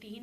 3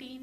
3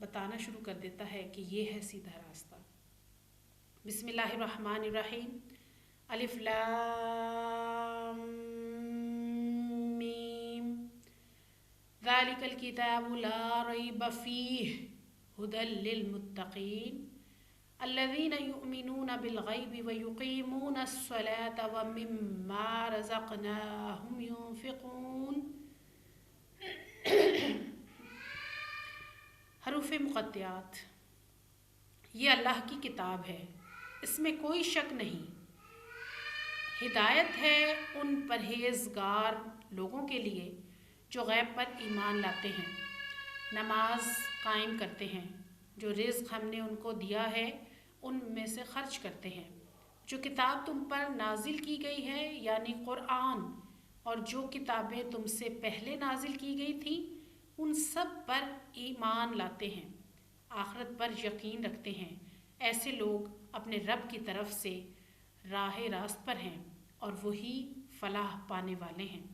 بتانا شروع کر دیتا ہے کہ یہ ہے سیدھا راستہ۔ بسم اللہ الرحمن الرحیم۔ الف لام میم ذالک الکتاب لا ریب فیہ ھدی للمتقین الذین یؤمنون بالغیب ویقیمون الصلاة ومما رزقناہم ینفقون۔ حروف مقطعات۔ یہ اللہ کی کتاب ہے، اس میں کوئی شک نہیں، ہدایت ہے ان پرہیزگار لوگوں کے لیے جو غیب پر ایمان لاتے ہیں، نماز قائم کرتے ہیں، جو رزق ہم نے ان کو دیا ہے ان میں سے خرچ کرتے ہیں، جو کتاب تم پر نازل کی گئی ہے یعنی قرآن، اور جو کتابیں تم سے پہلے نازل کی گئی تھیں ان سب پر ایمان لاتے ہیں، آخرت پر یقین رکھتے ہیں، ایسے لوگ اپنے رب کی طرف سے راہ راست پر ہیں اور وہی فلاح پانے والے ہیں۔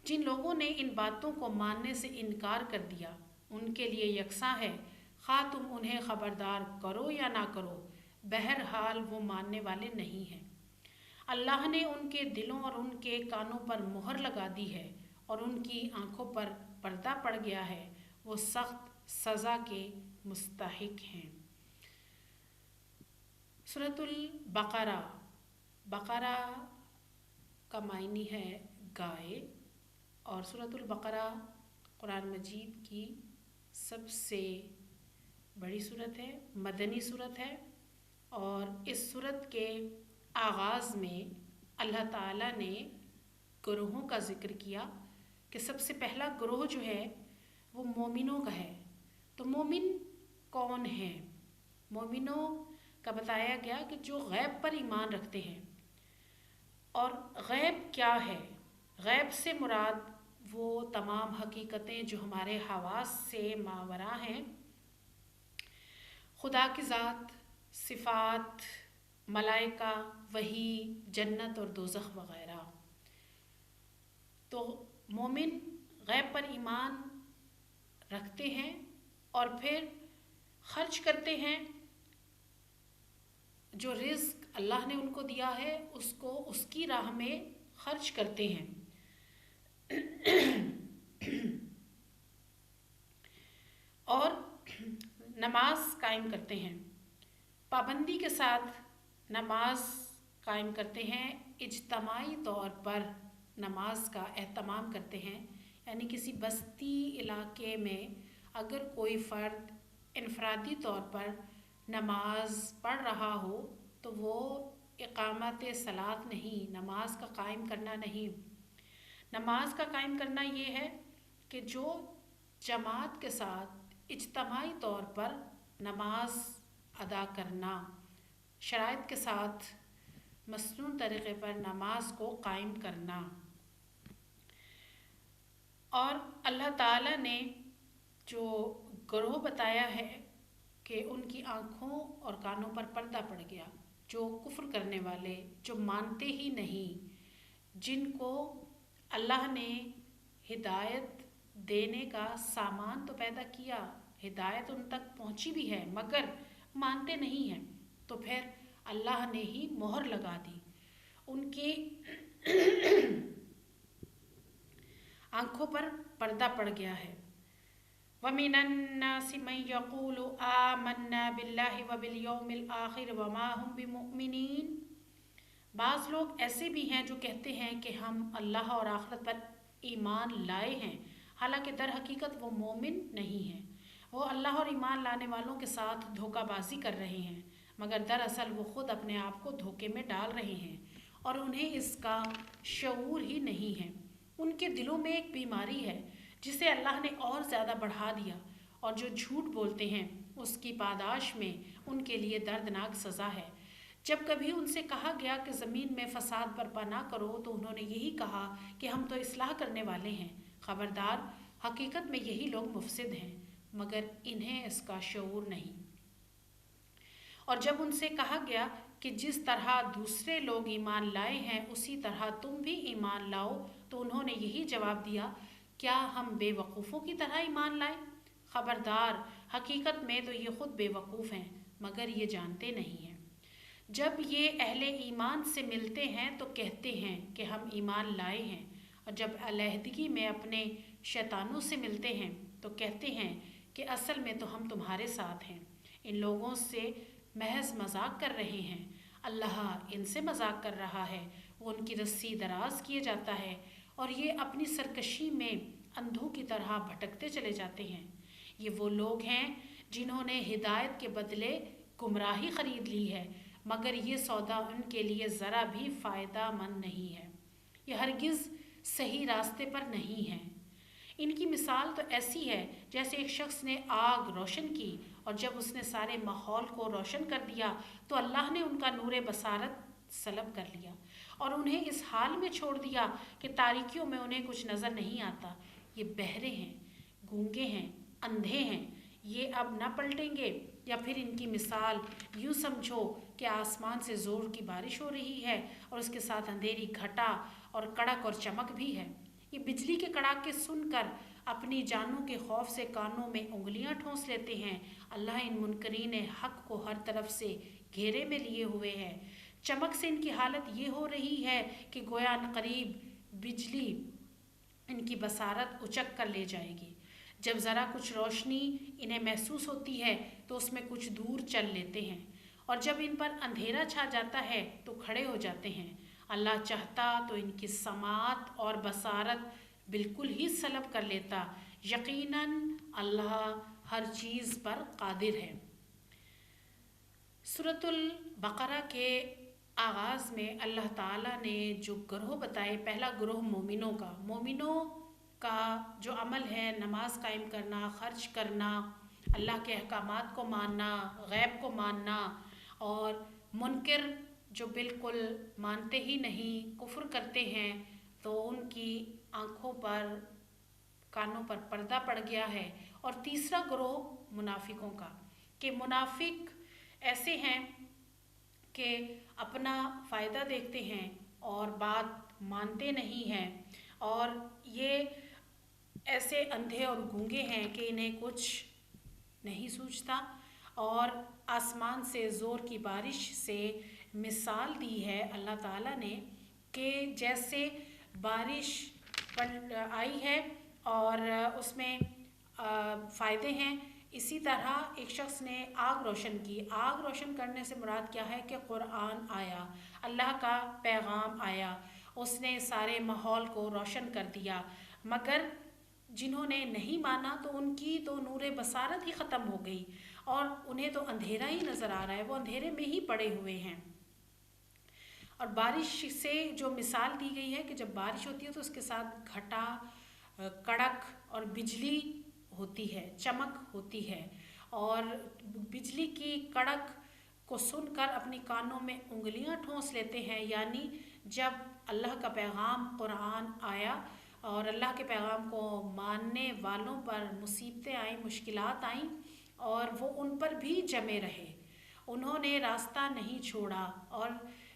جن لوگوں نے ان باتوں کو ماننے سے انکار کر دیا ان کے لیے یکساں ہے، خواہ تم انہیں خبردار کرو یا نہ کرو، بہرحال وہ ماننے والے نہیں ہیں۔ اللہ نے ان کے دلوں اور ان کے کانوں پر مہر لگا دی ہے اور ان کی آنکھوں پر پردہ پڑ گیا ہے، وہ سخت سزا کے مستحق ہیں۔ سورۃ البقرہ۔ بقرہ کا معنی ہے گائے، اور سورۃ البقرہ قرآن مجید کی سب سے بڑی سورت ہے، مدنی سورت ہے، اور اس سورت کے آغاز میں اللہ تعالیٰ نے گروہوں کا ذکر کیا کہ سب سے پہلا گروہ جو ہے وہ مومنوں کا ہے۔ تو مومن کون ہیں؟ مومنوں کا بتایا گیا کہ جو غیب پر ایمان رکھتے ہیں۔ اور غیب کیا ہے؟ غیب سے مراد وہ تمام حقیقتیں جو ہمارے حواس سے ماوراء ہیں، خدا کی ذات، صفات، ملائکہ، وحی، جنت اور دوزخ وغیرہ۔ تو مومن غیب پر ایمان رکھتے ہیں اور پھر خرچ کرتے ہیں، جو رزق اللہ نے ان کو دیا ہے اس کو اس کی راہ میں خرچ کرتے ہیں۔ اور نماز قائم کرتے ہیں، پابندی کے ساتھ نماز قائم کرتے ہیں، اجتماعی طور پر نماز کا اہتمام کرتے ہیں، یعنی کسی بستی علاقے میں اگر کوئی فرد انفرادی طور پر نماز پڑھ رہا ہو تو وہ اقامت صلاۃ نہیں، نماز کا قائم کرنا نہیں۔ نماز کا قائم کرنا یہ ہے کہ جو جماعت کے ساتھ اجتماعی طور پر نماز ادا کرنا، شرائط کے ساتھ مسنون طریقے پر نماز کو قائم کرنا۔ اور اللہ تعالیٰ نے جو گروہ بتایا ہے کہ ان کی آنکھوں اور کانوں پر پردہ پڑ گیا، جو کفر کرنے والے، جو مانتے ہی نہیں، جن کو اللہ نے ہدایت دینے کا سامان تو پیدا کیا، ہدایت ان تک پہنچی بھی ہے مگر مانتے نہیں ہیں، تو پھر اللہ نے ہی مہر لگا دی، ان کی آنکھوں پر پردہ پڑ گیا ہے۔ وَمِنَ النَّاسِ مَن يَقُولُ آمَنَّا بِاللَّهِ وَبِالْيَوْمِ الْآخِرِ وَمَا هُمْ بِمُؤْمِنِينَ۔ بعض لوگ ایسے بھی ہیں جو کہتے ہیں کہ ہم اللہ اور آخرت پر ایمان لائے ہیں، حالانکہ در حقیقت وہ مومن نہیں ہیں، وہ اللہ اور ایمان لانے والوں کے ساتھ دھوکہ بازی کر رہے ہیں، مگر دراصل وہ خود اپنے آپ کو دھوکے میں ڈال رہے ہیں اور انہیں اس کا شعور ہی نہیں ہے۔ ان کے دلوں میں ایک بیماری ہے جسے اللہ نے اور زیادہ بڑھا دیا، اور جو جھوٹ بولتے ہیں اس کی پاداش میں ان کے لیے دردناک سزا ہے۔ جب کبھی ان سے کہا گیا کہ زمین میں فساد برپا نہ کرو تو انہوں نے یہی کہا کہ ہم تو اصلاح کرنے والے ہیں۔ خبردار، حقیقت میں یہی لوگ مفسد ہیں مگر انہیں اس کا شعور نہیں۔ اور جب ان سے کہا گیا کہ جس طرح دوسرے لوگ ایمان لائے ہیں اسی طرح تم بھی ایمان لاؤ، تو انہوں نے یہی جواب دیا، کیا ہم بے وقوفوں کی طرح ایمان لائیں؟ خبردار، حقیقت میں تو یہ خود بے وقوف ہیں مگر یہ جانتے نہیں ہیں۔ جب یہ اہل ایمان سے ملتے ہیں تو کہتے ہیں کہ ہم ایمان لائے ہیں، اور جب علیحدگی میں اپنے شیطانوں سے ملتے ہیں تو کہتے ہیں کہ اصل میں تو ہم تمہارے ساتھ ہیں۔ ان لوگوں سے محض مذاق کر رہے ہیں، اللہ ان سے مذاق کر رہا ہے، وہ ان کی رسی دراز کیے جاتا ہے اور یہ اپنی سرکشی میں اندھوں کی طرح بھٹکتے چلے جاتے ہیں۔ یہ وہ لوگ ہیں جنہوں نے ہدایت کے بدلے گمراہی خرید لی ہے، مگر یہ سودا ان کے لیے ذرا بھی فائدہ مند نہیں ہے، یہ ہرگز صحیح راستے پر نہیں ہیں۔ ان کی مثال تو ایسی ہے جیسے ایک شخص نے آگ روشن کی اور جب اس نے سارے ماحول کو روشن کر دیا تو اللہ نے ان کا نور بصارت سلب کر لیا اور انہیں اس حال میں چھوڑ دیا کہ تاریکیوں میں انہیں کچھ نظر نہیں آتا۔ یہ بہرے ہیں، گونگے ہیں، اندھے ہیں، یہ اب نہ پلٹیں گے۔ یا پھر ان کی مثال یوں سمجھو کہ آسمان سے زور کی بارش ہو رہی ہے اور اس کے ساتھ اندھیری گھٹا اور کڑک اور چمک بھی ہے۔ یہ بجلی کے کڑاکے سن کر اپنی جانوں کے خوف سے کانوں میں انگلیاں ٹھونس لیتے ہیں۔ اللہ ان منکرین حق کو ہر طرف سے گھیرے میں لیے ہوئے ہے۔ چمک سے ان کی حالت یہ ہو رہی ہے کہ گویا عنقریب بجلی ان کی بصارت اچک کر لے جائے گی۔ جب ذرا کچھ روشنی انہیں محسوس ہوتی ہے تو اس میں کچھ دور چل لیتے ہیں، اور جب ان پر اندھیرا چھا جاتا ہے تو کھڑے ہو جاتے ہیں۔ اللہ چاہتا تو ان کی سماعت اور بصارت بالکل ہی سلب کر لیتا، یقیناً اللہ ہر چیز پر قادر ہے۔ سورۃ البقرہ کے آغاز میں اللہ تعالیٰ نے جو گروہ بتائے، پہلا گروہ مومنوں کا جو عمل ہے نماز قائم کرنا، خرچ کرنا، اللہ کے احکامات کو ماننا، غیب کو ماننا، اور منکر جو بالکل مانتے ہی نہیں، کفر کرتے ہیں، تو ان کی آنکھوں پر، کانوں پر پردہ پڑ گیا ہے۔ اور تیسرا گروہ منافقوں کا، کہ منافق ایسے ہیں کہ اپنا فائدہ دیکھتے ہیں اور بات مانتے نہیں ہیں، اور یہ ایسے اندھے اور گونگے ہیں کہ انہیں کچھ نہیں سوچتا۔ اور آسمان سے زور کی بارش سے مثال دی ہے اللہ تعالیٰ نے کہ جیسے بارش آئی ہے اور اس میں فائدے ہیں، اسی طرح ایک شخص نے آگ روشن کی۔ آگ روشن کرنے سے مراد کیا ہے کہ قرآن آیا، اللہ کا پیغام آیا، اس نے سارے ماحول کو روشن کر دیا، مگر جنہوں نے نہیں مانا تو ان کی تو نور بصارت ہی ختم ہو گئی اور انہیں تو اندھیرا ہی نظر آ رہا ہے، وہ اندھیرے میں ہی پڑے ہوئے ہیں۔ اور بارش سے جو مثال دی گئی ہے کہ جب بارش ہوتی ہے تو اس کے ساتھ گھٹا، کڑک اور بجلی ہوتی ہے، چمک ہوتی ہے، اور بجلی کی کڑک کو سن کر اپنی کانوں میں انگلیاں ٹھونس لیتے ہیں، یعنی جب اللہ کا پیغام قرآن آیا اور اللہ کے پیغام کو ماننے والوں پر مصیبتیں آئیں، مشکلات آئیں، اور وہ ان پر بھی جمے رہے، انہوں نے راستہ نہیں چھوڑا۔ اور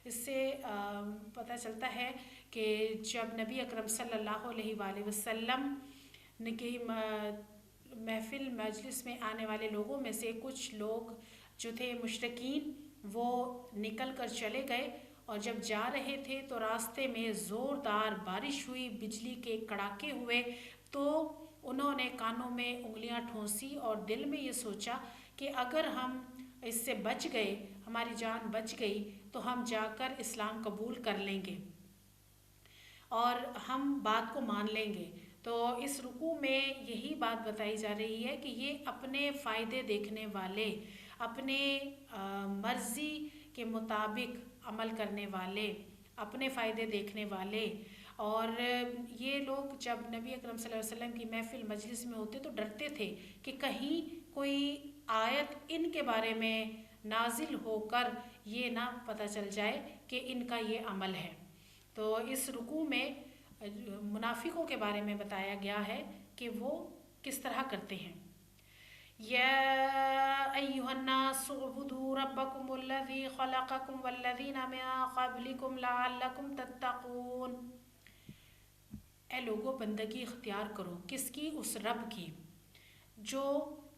اس سے پتہ چلتا ہے کہ جب نبی اکرم صلی اللہ علیہ وآلہ وسلم نے کی محفل مجلس میں آنے والے لوگوں میں سے کچھ لوگ جو تھے مشرکین، وہ نکل کر چلے گئے، اور جب جا رہے تھے تو راستے میں زوردار بارش ہوئی، بجلی کے کڑاکے ہوئے، تو انہوں نے کانوں میں انگلیاں ٹھونسی اور دل میں یہ سوچا کہ اگر ہم اس سے بچ گئے، ہماری جان بچ گئی تو ہم جا کر اسلام قبول کر لیں گے اور ہم بات کو مان لیں گے۔ تو اس رکوع میں یہی بات بتائی جا رہی ہے کہ یہ اپنے فائدے دیکھنے والے، اپنے مرضی کے مطابق عمل کرنے والے، اپنے فائدے دیکھنے والے، اور یہ لوگ جب نبی اکرم صلی اللہ علیہ وسلم کی محفل مجلس میں ہوتے تو ڈرتے تھے کہ کہیں کوئی آیت ان کے بارے میں نازل ہو کر یہ نہ پتہ چل جائے کہ ان کا یہ عمل ہے۔ تو اس رکوع میں منافقوں کے بارے میں بتایا گیا ہے کہ وہ کس طرح کرتے ہیں۔ یا ایھا الناس اعبدوا ربکم الذی خلقکم والذین من قبلکم لعلکم تتقون۔ اے لوگو، بندگی اختیار کرو، کس کی؟ اس رب کی جو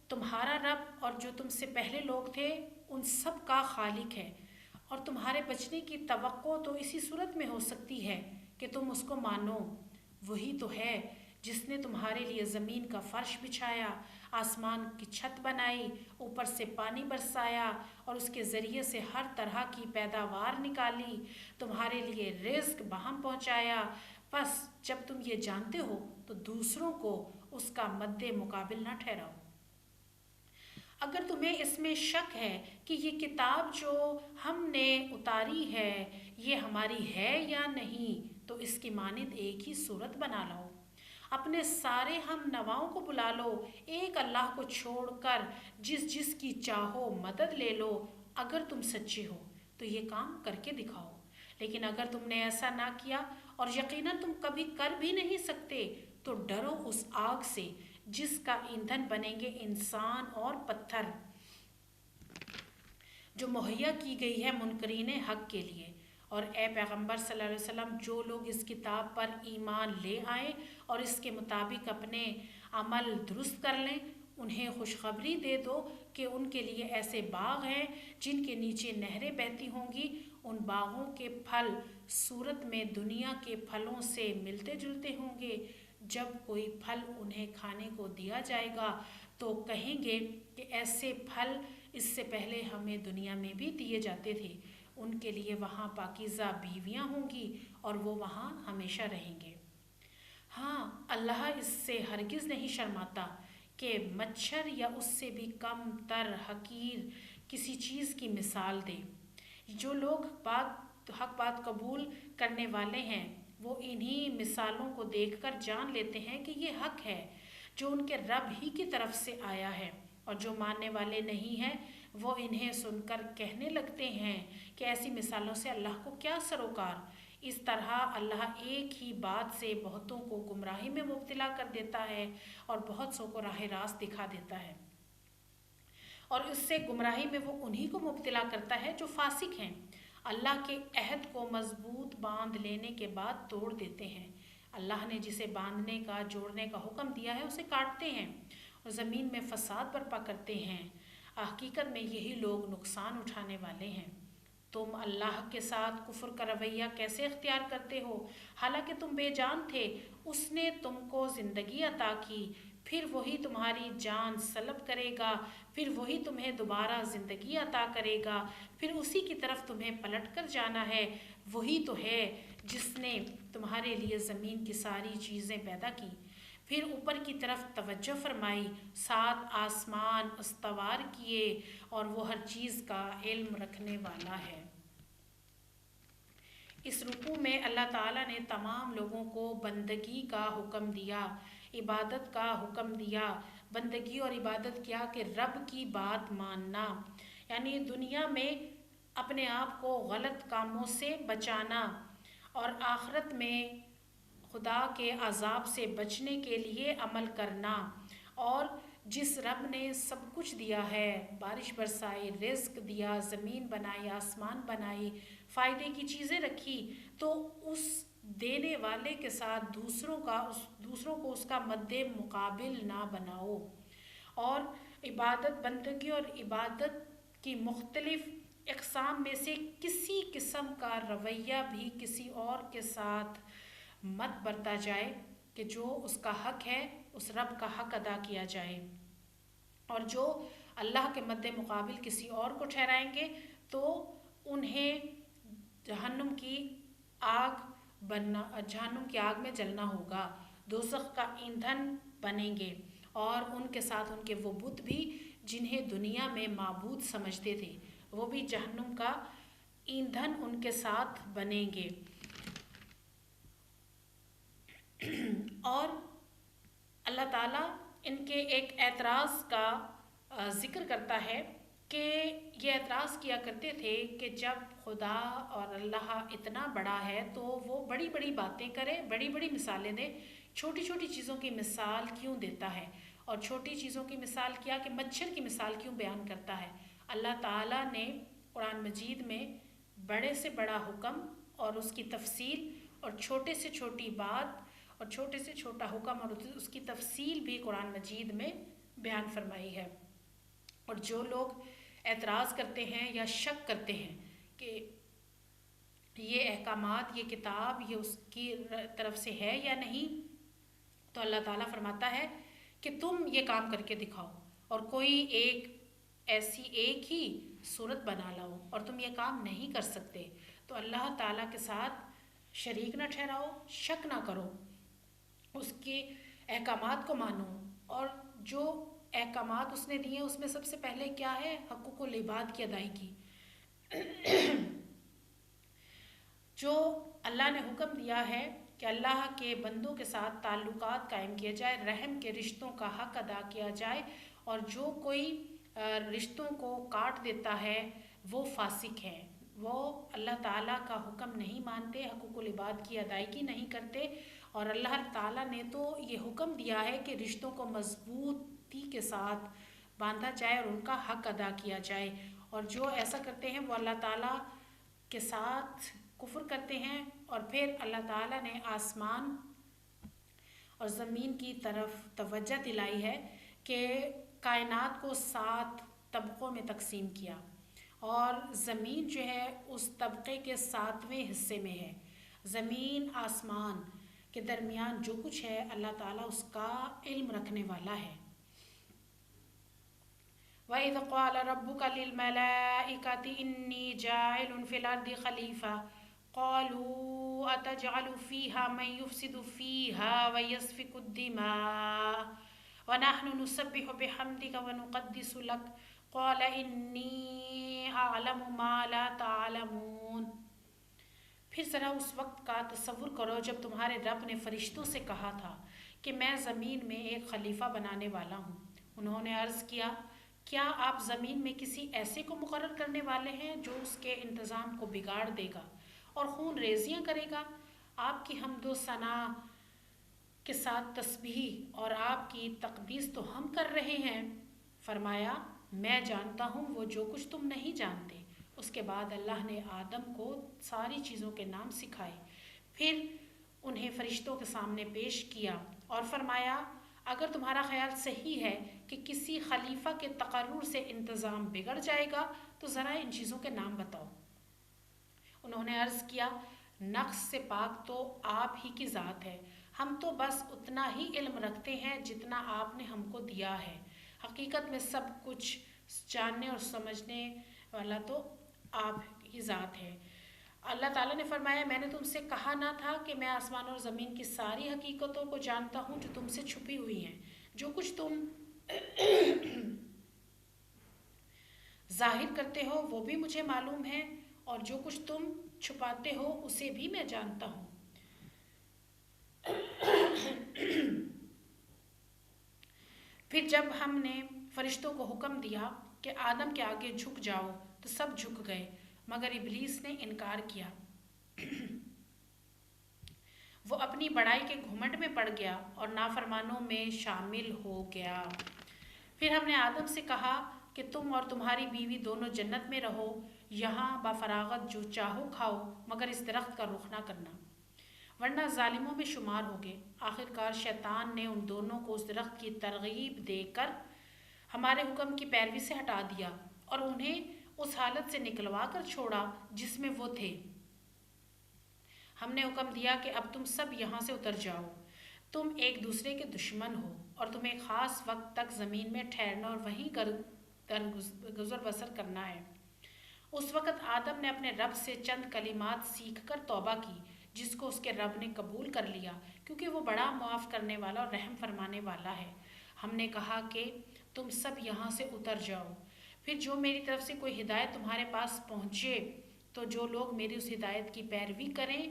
تمہارا رب اور جو تم سے پہلے لوگ تھے ان سب کا خالق ہے، اور تمہارے بچنے کی توقع تو اسی صورت میں ہو سکتی ہے کہ تم اس کو مانو۔ وہی تو ہے جس نے تمہارے لیے زمین کا فرش بچھایا، آسمان کی چھت بنائی، اوپر سے پانی برسایا اور اس کے ذریعے سے ہر طرح کی پیداوار نکالی، تمہارے لیے رزق بہم پہنچایا۔ بس جب تم یہ جانتے ہو تو دوسروں کو اس کا مد مقابل نہ ٹھہراؤ۔ اگر تمہیں اس میں شک ہے کہ یہ کتاب جو ہم نے اتاری ہے یہ ہماری ہے یا نہیں، تو اس کی مانند ایک ہی صورت بنا لو، اپنے سارے ہم نواؤں کو بلا لو، ایک اللہ کو چھوڑ کر جس جس کی چاہو مدد لے لو۔ اگر تم سچے ہو تو یہ کام کر کے دکھاؤ، لیکن اگر تم نے ایسا نہ کیا اور یقیناً تم کبھی کر بھی نہیں سکتے، تو ڈرو اس آگ سے جس کا ایندھن بنیں گے انسان اور پتھر، جو مہیا کی گئی ہے منکرین حق کے لیے۔ اور اے پیغمبر صلی اللہ علیہ وسلم، جو لوگ اس کتاب پر ایمان لے آئیں اور اس کے مطابق اپنے عمل درست کر لیں، انہیں خوشخبری دے دو کہ ان کے لیے ایسے باغ ہیں جن کے نیچے نہریں بہتی ہوں گی۔ ان باغوں کے پھل صورت میں دنیا کے پھلوں سے ملتے جلتے ہوں گے۔ جب کوئی پھل انہیں کھانے کو دیا جائے گا تو کہیں گے کہ ایسے پھل اس سے پہلے ہمیں دنیا میں بھی دیے جاتے تھے۔ ان کے لیے وہاں پاکیزہ بیویاں ہوں گی اور وہ وہاں ہمیشہ رہیں گے۔ ہاں، اللہ اس سے ہرگز نہیں شرماتا کہ مچھر یا اس سے بھی کم تر حقیر کسی چیز کی مثال دے۔ جو لوگ حق بات قبول کرنے والے ہیں وہ انہی مثالوں کو دیکھ کر جان لیتے ہیں کہ یہ حق ہے جو ان کے رب ہی کی طرف سے آیا ہے، اور جو ماننے والے نہیں ہیں وہ انہیں سن کر کہنے لگتے ہیں کہ ایسی مثالوں سے اللہ کو کیا سروکار۔ اس طرح اللہ ایک ہی بات سے بہتوں کو گمراہی میں مبتلا کر دیتا ہے اور بہت سو کو راہ راست دکھا دیتا ہے، اور اس سے گمراہی میں وہ انہی کو مبتلا کرتا ہے جو فاسق ہیں، اللہ کے عہد کو مضبوط باندھ لینے کے بعد توڑ دیتے ہیں۔ اللہ نے جسے باندھنے کا جوڑنے کا حکم دیا ہے اسے کاٹتے ہیں اور زمین میں فساد برپا کرتے ہیں۔ حقیقت میں یہی لوگ نقصان اٹھانے والے ہیں۔ تم اللہ کے ساتھ کفر کا رویہ کیسے اختیار کرتے ہو، حالانکہ تم بے جان تھے، اس نے تم کو زندگی عطا کی، پھر وہی تمہاری جان سلب کرے گا، پھر وہی تمہیں دوبارہ زندگی عطا کرے گا، پھر اسی کی طرف تمہیں پلٹ کر جانا ہے۔ وہی تو ہے جس نے تمہارے لیے زمین کی ساری چیزیں پیدا کی، پھر اوپر کی طرف توجہ فرمائی، 7 آسمان استوار کیے، اور وہ ہر چیز کا علم رکھنے والا ہے۔ اس رکوع میں اللہ تعالیٰ نے تمام لوگوں کو بندگی کا حکم دیا، عبادت کا حکم دیا۔ بندگی اور عبادت کیا کہ رب کی بات ماننا، یعنی دنیا میں اپنے آپ کو غلط کاموں سے بچانا اور آخرت میں خدا کے عذاب سے بچنے کے لیے عمل کرنا۔ اور جس رب نے سب کچھ دیا ہے، بارش برسائی، رزق دیا، زمین بنائی، آسمان بنائی، فائدے کی چیزیں رکھی، تو اس دینے والے کے ساتھ دوسروں کو اس کا مد مقابل نہ بناؤ۔ اور عبادت، بندگی اور عبادت کی مختلف اقسام میں سے کسی قسم کا رویہ بھی کسی اور کے ساتھ مت برتا جائے کہ جو اس کا حق ہے اس رب کا حق ادا کیا جائے، اور جو اللہ کے مد مقابل کسی اور کو ٹھہرائیں گے تو انہیں جہنم کی آگ میں جلنا ہوگا، دوزخ کا ایندھن بنیں گے، اور ان کے ساتھ ان کے وہ بت بھی جنہیں دنیا میں معبود سمجھتے تھے وہ بھی جہنم کا ایندھن ان کے ساتھ بنیں گے۔ اور اللہ تعالیٰ ان کے ایک اعتراض کا ذکر کرتا ہے کہ یہ اعتراض کیا کرتے تھے کہ جب خدا اور اللہ اتنا بڑا ہے تو وہ بڑی بڑی باتیں کرے، بڑی بڑی مثالیں دے، چھوٹی چھوٹی چیزوں کی مثال کیوں دیتا ہے، اور چھوٹی چیزوں کی مثال کیا کہ مچھر کی مثال کیوں بیان کرتا ہے۔ اللہ تعالیٰ نے قرآن مجید میں بڑے سے بڑا حکم اور اس کی تفصیل، اور چھوٹے سے چھوٹی بات اور چھوٹے سے چھوٹا حکم اور اس کی تفصیل بھی قرآن مجید میں بیان فرمائی ہے۔ اور جو لوگ اعتراض کرتے ہیں یا شک کرتے ہیں کہ یہ احکامات، یہ کتاب، یہ اس کی طرف سے ہے یا نہیں، تو اللہ تعالیٰ فرماتا ہے کہ تم یہ کام کر کے دکھاؤ اور کوئی ایسی ایک ہی صورت بنا لاؤ، اور تم یہ کام نہیں کر سکتے تو اللہ تعالیٰ کے ساتھ شریک نہ ٹھہراؤ، شک نہ کرو، اس کے احکامات کو مانو۔ اور جو احکامات اس نے دیے اس میں سب سے پہلے کیا ہے؟ حقوق العباد کی ادائیگی۔ جو اللہ نے حکم دیا ہے کہ اللہ کے بندوں کے ساتھ تعلقات قائم کیا جائے، رحم کے رشتوں کا حق ادا کیا جائے، اور جو کوئی رشتوں کو کاٹ دیتا ہے وہ فاسق ہے، وہ اللہ تعالیٰ کا حکم نہیں مانتے، حقوق العباد کی ادائیگی نہیں کرتے۔ اور اللہ تعالیٰ نے تو یہ حکم دیا ہے کہ رشتوں کو مضبوطی کے ساتھ باندھا جائے اور ان کا حق ادا کیا جائے، اور جو ایسا کرتے ہیں وہ اللہ تعالیٰ کے ساتھ کفر کرتے ہیں۔ اور پھر اللہ تعالیٰ نے آسمان اور زمین کی طرف توجہ دلائی ہے کہ کائنات کو 7 طبقوں میں تقسیم کیا، اور زمین جو ہے اس طبقے کے 7ویں حصے میں ہے۔ زمین آسمان کے درمیان جو کچھ ہے اللہ تعالیٰ اس کا علم رکھنے والا ہے۔ وَإِذْ قَالَ رَبُّكَ لِلْمَلَائِكَةِ إِنِّي جَاعِلٌ فِي الْأَرْضِ خَلِيفَةً قَالُوا أَتَجْعَلُ فِيهَا مَن يُفْسِدُ فِيهَا وَيَسْفِكُ الدِّمَاءَ وَنَحْنُ نُسَبِّحُ بِحَمْدِكَ وَنُقَدِّسُ لَكَ قَالَ إِنِّي أَعْلَمُ مَا لَا تَعْلَمُونَ۔ پھر ذرا اس وقت کا تصور کرو جب تمہارے رب نے فرشتوں سے کہا تھا کہ میں زمین میں ایک خلیفہ بنانے والا ہوں۔ انہوں نے عرض کیا، کیا آپ زمین میں کسی ایسے کو مقرر کرنے والے ہیں جو اس کے انتظام کو بگاڑ دے گا اور خون ریزیاں کرے گا؟ آپ کی حمد و ثنا کے ساتھ تسبیح اور آپ کی تقدیس تو ہم کر رہے ہیں۔ فرمایا، میں جانتا ہوں وہ جو کچھ تم نہیں جانتے۔ اس کے بعد اللہ نے آدم کو ساری چیزوں کے نام سکھائے، پھر انہیں فرشتوں کے سامنے پیش کیا اور فرمایا، اگر تمہارا خیال صحیح ہے کہ کسی خلیفہ کے تقرر سے انتظام بگڑ جائے گا تو ذرا ان چیزوں کے نام بتاؤ۔ انہوں نے عرض کیا، نقص سے پاک تو آپ ہی کی ذات ہے، ہم تو بس اتنا ہی علم رکھتے ہیں جتنا آپ نے ہم کو دیا ہے، حقیقت میں سب کچھ جاننے اور سمجھنے والا تو آپ کی ذات ہے۔ اللہ تعالیٰ نے فرمایا، میں نے تم سے کہا نہ تھا کہ میں آسمان اور زمین کی ساری حقیقتوں کو جانتا ہوں جو تم سے چھپی ہوئی ہیں؟ جو کچھ تم ظاہر کرتے ہو وہ بھی مجھے معلوم ہے، اور جو کچھ تم چھپاتے ہو اسے بھی میں جانتا ہوں۔ پھر جب ہم نے فرشتوں کو حکم دیا کہ آدم کے آگے جھک جاؤ تو سب جھک گئے مگر ابلیس نے انکار کیا۔ وہ اپنی بڑائی کے گھمنڈ میں پڑ گیا اور نافرمانوں میں شامل ہو گیا۔ پھر ہم نے آدم سے کہا کہ تم اور تمہاری بیوی دونوں جنت میں رہو، یہاں بفراغت جو چاہو کھاؤ، مگر اس درخت کا رخ نہ کرنا ورنہ ظالموں میں شمار ہوگے۔ آخرکار شیطان نے ان دونوں کو اس درخت کی ترغیب دے کر ہمارے حکم کی پیروی سے ہٹا دیا اور انہیں اس حالت سے نکلوا کر چھوڑا جس میں وہ تھے۔ ہم نے حکم دیا کہ اب تم سب یہاں سے اتر جاؤ، تم ایک دوسرے کے دشمن ہو، اور تمہیں خاص وقت تک زمین میں ٹھہرنا اور وہیں گزر بسر کرنا ہے۔ اس وقت آدم نے اپنے رب سے چند کلمات سیکھ کر توبہ کی، جس کو اس کے رب نے قبول کر لیا کیونکہ وہ بڑا معاف کرنے والا اور رحم فرمانے والا ہے۔ ہم نے کہا کہ تم سب یہاں سے اتر جاؤ، پھر جو میری طرف سے کوئی ہدایت تمہارے پاس پہنچے تو جو لوگ میری اس ہدایت کی پیروی کریں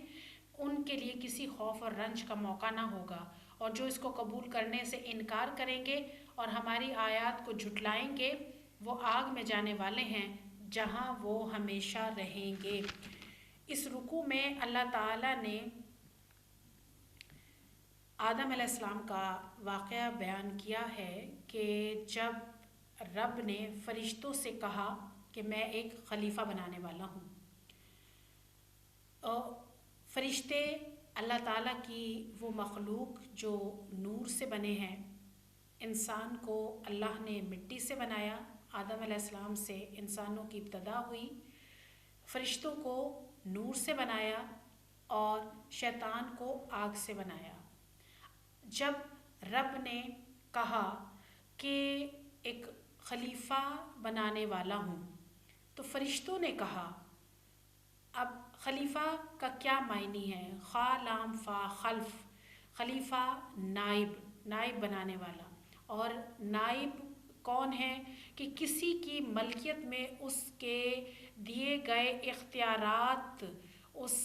ان کے لیے کسی خوف اور رنج کا موقع نہ ہوگا، اور جو اس کو قبول کرنے سے انکار کریں گے اور ہماری آیات کو جھٹلائیں گے وہ آگ میں جانے والے ہیں جہاں وہ ہمیشہ رہیں گے۔ اس رکوع میں اللہ تعالیٰ نے آدم علیہ السلام کا واقعہ بیان کیا ہے کہ جب رب نے فرشتوں سے کہا کہ میں ایک خلیفہ بنانے والا ہوں، اور فرشتے اللہ تعالیٰ کی وہ مخلوق جو نور سے بنے ہیں، انسان کو اللہ نے مٹی سے بنایا، آدم علیہ السلام سے انسانوں کی ابتدا ہوئی، فرشتوں کو نور سے بنایا اور شیطان کو آگ سے بنایا۔ جب رب نے کہا کہ ایک خلیفہ بنانے والا ہوں تو فرشتوں نے کہا، اب خلیفہ کا کیا معنی ہے؟ خا لام فا خلف، خلیفہ نائب بنانے والا۔ اور نائب کون ہے؟ کہ کسی کی ملکیت میں اس کے دیے گئے اختیارات اس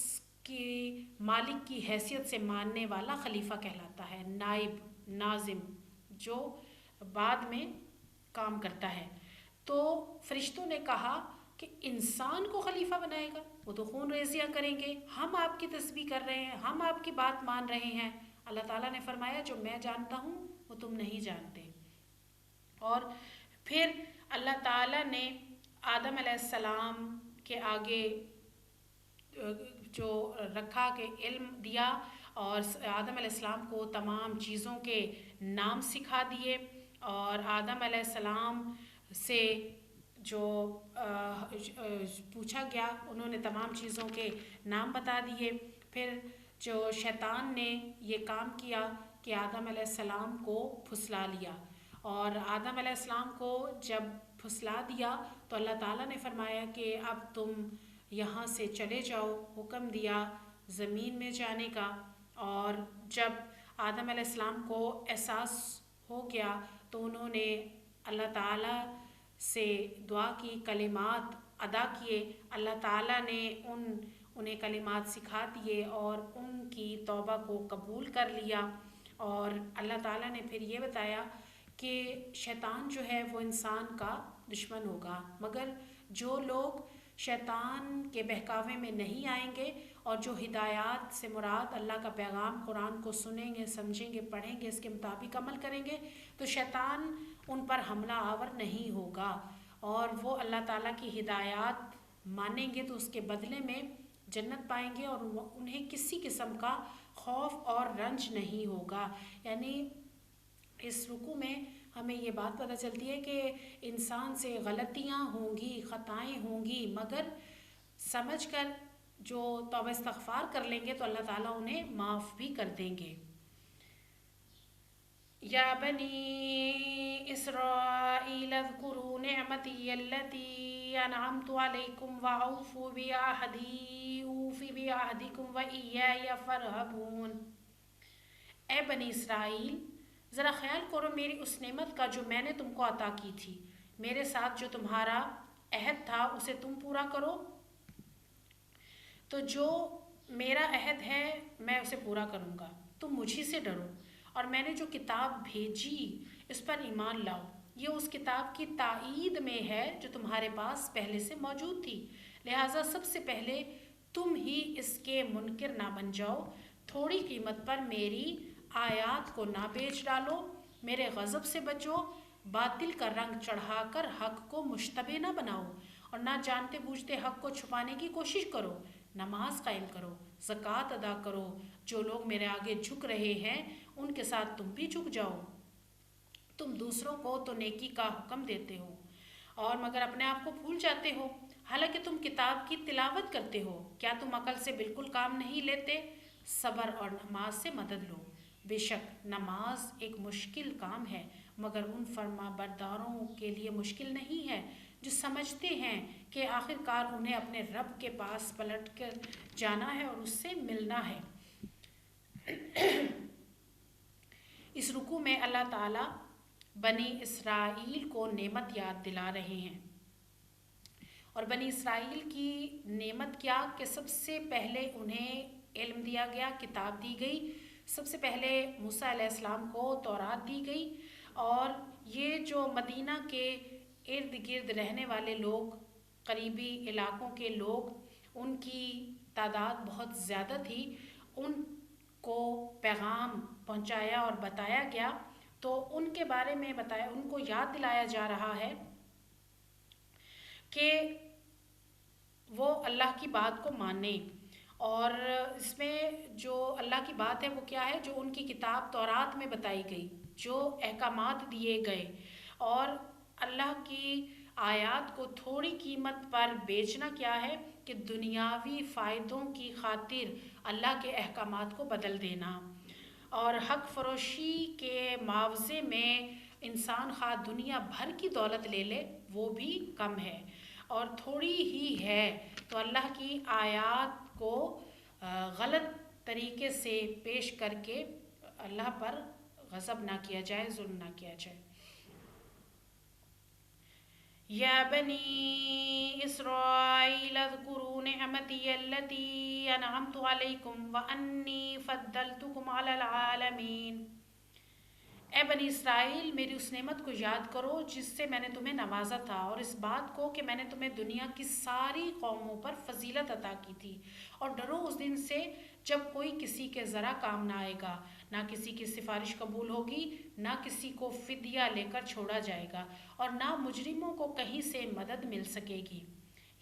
کی مالک کی حیثیت سے ماننے والا خلیفہ کہلاتا ہے، نائب، ناظم، جو بعد میں کام کرتا ہے۔ تو فرشتوں نے کہا کہ انسان کو خلیفہ بنائے گا، وہ تو خون ریزیاں کریں گے، ہم آپ کی تسبیح کر رہے ہیں، ہم آپ کی بات مان رہے ہیں۔ اللہ تعالیٰ نے فرمایا جو میں جانتا ہوں وہ تم نہیں جانتے۔ اور پھر اللہ تعالیٰ نے آدم علیہ السلام کے آگے جو رکھا کہ علم دیا، اور آدم علیہ السلام کو تمام چیزوں کے نام سکھا دیے، اور آدم علیہ السلام سے جو پوچھا گیا انہوں نے تمام چیزوں کے نام بتا دیے۔ پھر جو شیطان نے یہ کام کیا کہ آدم علیہ السلام کو پھسلا لیا، اور آدم علیہ السلام کو جب پھسلا دیا تو اللہ تعالیٰ نے فرمایا کہ اب تم یہاں سے چلے جاؤ، حکم دیا زمین میں جانے کا۔ اور جب آدم علیہ السلام کو احساس ہو گیا تو انہوں نے اللہ تعالیٰ سے دعا کی، کلمات ادا کیے، اللہ تعالیٰ نے انہیں کلمات سکھا دیے اور ان کی توبہ کو قبول کر لیا۔ اور اللہ تعالیٰ نے پھر یہ بتایا کہ شیطان جو ہے وہ انسان کا دشمن ہوگا، مگر جو لوگ شیطان کے بہکاوے میں نہیں آئیں گے اور جو ہدایات سے مراد اللہ کا پیغام قرآن کو سنیں گے، سمجھیں گے، پڑھیں گے، اس کے مطابق عمل کریں گے، تو شیطان ان پر حملہ آور نہیں ہوگا، اور وہ اللہ تعالیٰ کی ہدایات مانیں گے تو اس کے بدلے میں جنت پائیں گے، اور انہیں کسی قسم کا خوف اور رنج نہیں ہوگا۔ یعنی اس رکوع میں ہمیں یہ بات پتہ چلتی ہے کہ انسان سے غلطیاں ہوں گی، خطائیں ہوں گی، مگر سمجھ کر جو توبہ استغفار کر لیں گے تو اللہ تعالیٰ انہیں معاف بھی کر دیں گے۔ یا بنی اسرائیل اذکروا نعمتی التی انعمت علیکم واوفوا بعہدی اوف بعہدکم وایای فارہبون۔ اے بنی اسرائیل، ذرا خیال کرو میری اس نعمت کا جو میں نے تم کو عطا کی تھی، میرے ساتھ جو تمہارا عہد تھا اسے تم پورا کرو۔ تو جو میرا عہد ہے میں اسے پورا کروں گا، تم مجھی سے ڈرو، اور میں نے جو کتاب بھیجی اس پر ایمان لاؤ۔ یہ اس کتاب کی تائید میں ہے جو تمہارے پاس پہلے سے موجود تھی، لہٰذا سب سے پہلے تم ہی اس کے منکر نہ بن جاؤ، تھوڑی قیمت پر میری آیات کو نہ بیچ ڈالو، میرے غضب سے بچو، باطل کا رنگ چڑھا کر حق کو مشتبہ نہ بناؤ، اور نہ جانتے بوجھتے حق کو چھپانے کی کوشش کرو، نماز قائم کرو، زکوٰۃ ادا کرو، جو لوگ میرے آگے جھک رہے ہیں ان کے ساتھ تم بھی جھک جاؤ، تم دوسروں کو تو نیکی کا حکم دیتے ہو اور مگر اپنے آپ کو بھول جاتے ہو، حالانکہ تم کتاب کی تلاوت کرتے ہو، کیا تم عقل سے بالکل کام نہیں لیتے؟ صبر اور نماز سے مدد لو، بے شک نماز ایک مشکل کام ہے، مگر ان فرما برداروں کے لیے مشکل نہیں ہے جو سمجھتے ہیں کہ آخر کار انہیں اپنے رب کے پاس پلٹ کر جانا ہے اور اس سے ملنا ہے۔ اس رکوع میں اللہ تعالیٰ بنی اسرائیل کو نعمت یاد دلا رہے ہیں، اور بنی اسرائیل کی نعمت کیا کہ سب سے پہلے انہیں علم دیا گیا، کتاب دی گئی، سب سے پہلے موسیٰ علیہ السلام کو تورات دی گئی، اور یہ جو مدینہ کے ارد گرد رہنے والے لوگ، قریبی علاقوں کے لوگ، ان کی تعداد بہت زیادہ تھی، ان کو پیغام پہنچایا اور بتایا گیا، تو ان کے بارے میں بتایا، ان کو یاد دلایا جا رہا ہے کہ وہ اللہ کی بات کو مانیں، اور اس میں جو اللہ کی بات ہے وہ کیا ہے؟ جو ان کی کتاب تورات میں بتائی گئی، جو احکامات دیے گئے، اور اللہ کی آیات کو تھوڑی قیمت پر بیچنا کیا ہے کہ دنیاوی فائدوں کی خاطر اللہ کے احکامات کو بدل دینا، اور حق فروشی کے معاوضے میں انسان خواہ دنیا بھر کی دولت لے لے وہ بھی کم ہے اور تھوڑی ہی ہے، تو اللہ کی آیات کو غلط طریقے سے پیش کر کے اللہ پر غضب نہ کیا جائے، ظلم نہ کیا جائے۔ یا بنی اسرائیل اذکروا نعمتی التی انعمت علیکم وانی فضلتکم علی العالمین۔ اے بنی اسرائیل، میری اس نعمت کو یاد کرو جس سے میں نے تمہیں نوازا تھا، اور اس بات کو کہ میں نے تمہیں دنیا کی ساری قوموں پر فضیلت عطا کی تھی، اور ڈرو اس دن سے جب کوئی کسی کے ذرا کام نہ آئے گا، نہ کسی کی سفارش قبول ہوگی، نہ کسی کو فدیہ لے کر چھوڑا جائے گا، اور نہ مجرموں کو کہیں سے مدد مل سکے گی۔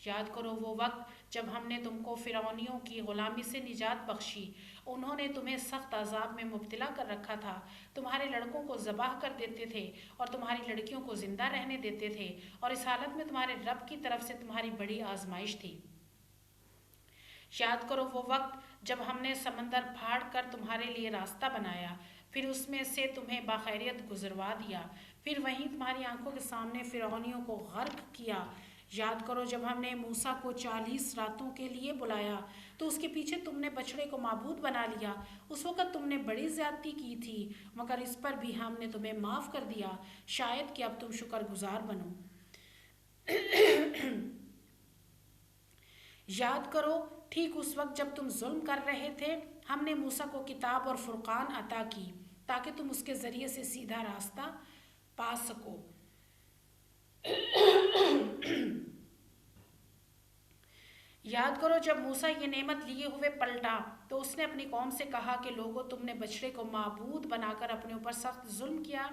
یاد کرو وہ وقت جب ہم نے تم کو فرعونیوں کی غلامی سے نجات بخشی، انہوں نے تمہیں سخت عذاب میں مبتلا کر رکھا تھا، تمہارے لڑکوں کو ذبح کر دیتے تھے اور تمہاری لڑکیوں کو زندہ رہنے دیتے تھے، اور اس حالت میں تمہارے رب کی طرف سے تمہاری بڑی آزمائش تھی۔ یاد کرو وہ وقت جب ہم نے سمندر پھاڑ کر تمہارے لیے راستہ بنایا، پھر اس میں سے تمہیں باخیریت گزروا دیا، پھر وہیں تمہاری آنکھوں کے سامنے فرعونیوں کو غرق کیا۔ یاد کرو جب ہم نے موسیٰ کو 40 راتوں کے لیے بلایا تو اس کے پیچھے تم نے بچڑے کو معبود بنا لیا، اس وقت تم نے بڑی زیادتی کی تھی، مگر اس پر بھی ہم نے تمہیں معاف کر دیا، شاید کہ اب تم شکر گزار بنو۔ یاد کرو ٹھیک اس وقت جب تم ظلم کر رہے تھے، ہم نے موسیٰ کو کتاب اور فرقان عطا کی تاکہ تم اس کے ذریعے سے سیدھا راستہ پا سکو۔ یاد کرو جب موسیٰ یہ نعمت لیے ہوئے پلٹا تو اس نے اپنی قوم سے کہا کہ لوگو، تم نے بچڑے کو معبود بنا کر اپنے اوپر سخت ظلم کیا،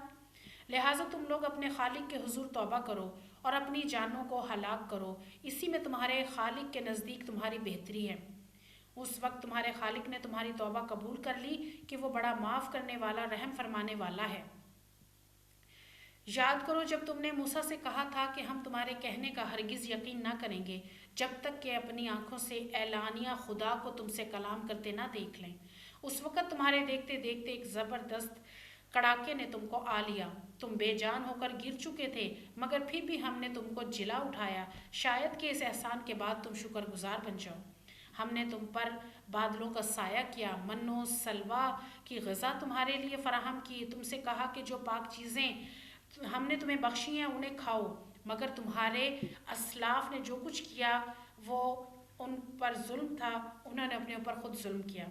لہٰذا تم لوگ اپنے خالق کے حضور توبہ کرو اور اپنی جانوں کو ہلاک کرو، اسی میں تمہارے خالق کے نزدیک تمہاری بہتری ہے۔ اس وقت تمہارے خالق نے تمہاری توبہ قبول کر لی کہ وہ بڑا معاف کرنے والا، رحم فرمانے والا ہے۔ یاد کرو جب تم نے موسیٰ سے کہا تھا کہ ہم تمہارے کہنے کا ہرگز یقین نہ کریں گے جب تک کہ اپنی آنکھوں سے اعلانیہ خدا کو تم سے کلام کرتے نہ دیکھ لیں۔ اس وقت تمہارے دیکھتے دیکھتے ایک زبردست کڑاکے نے تم کو آ لیا، تم بے جان ہو کر گر چکے تھے، مگر پھر بھی ہم نے تم کو جلا اٹھایا، شاید کہ اس احسان کے بعد تم شکر گزار بن جاؤ۔ ہم نے تم پر بادلوں کا سایہ کیا، من و سلویٰ کی غذا تمہارے لیے فراہم کی، تم سے کہا کہ جو پاک چیزیں ہم نے تمہیں بخشی ہیں انہیں کھاؤ، مگر تمہارے اسلاف نے جو کچھ کیا وہ ان پر ظلم تھا، انہوں نے اپنے اوپر خود ظلم کیا۔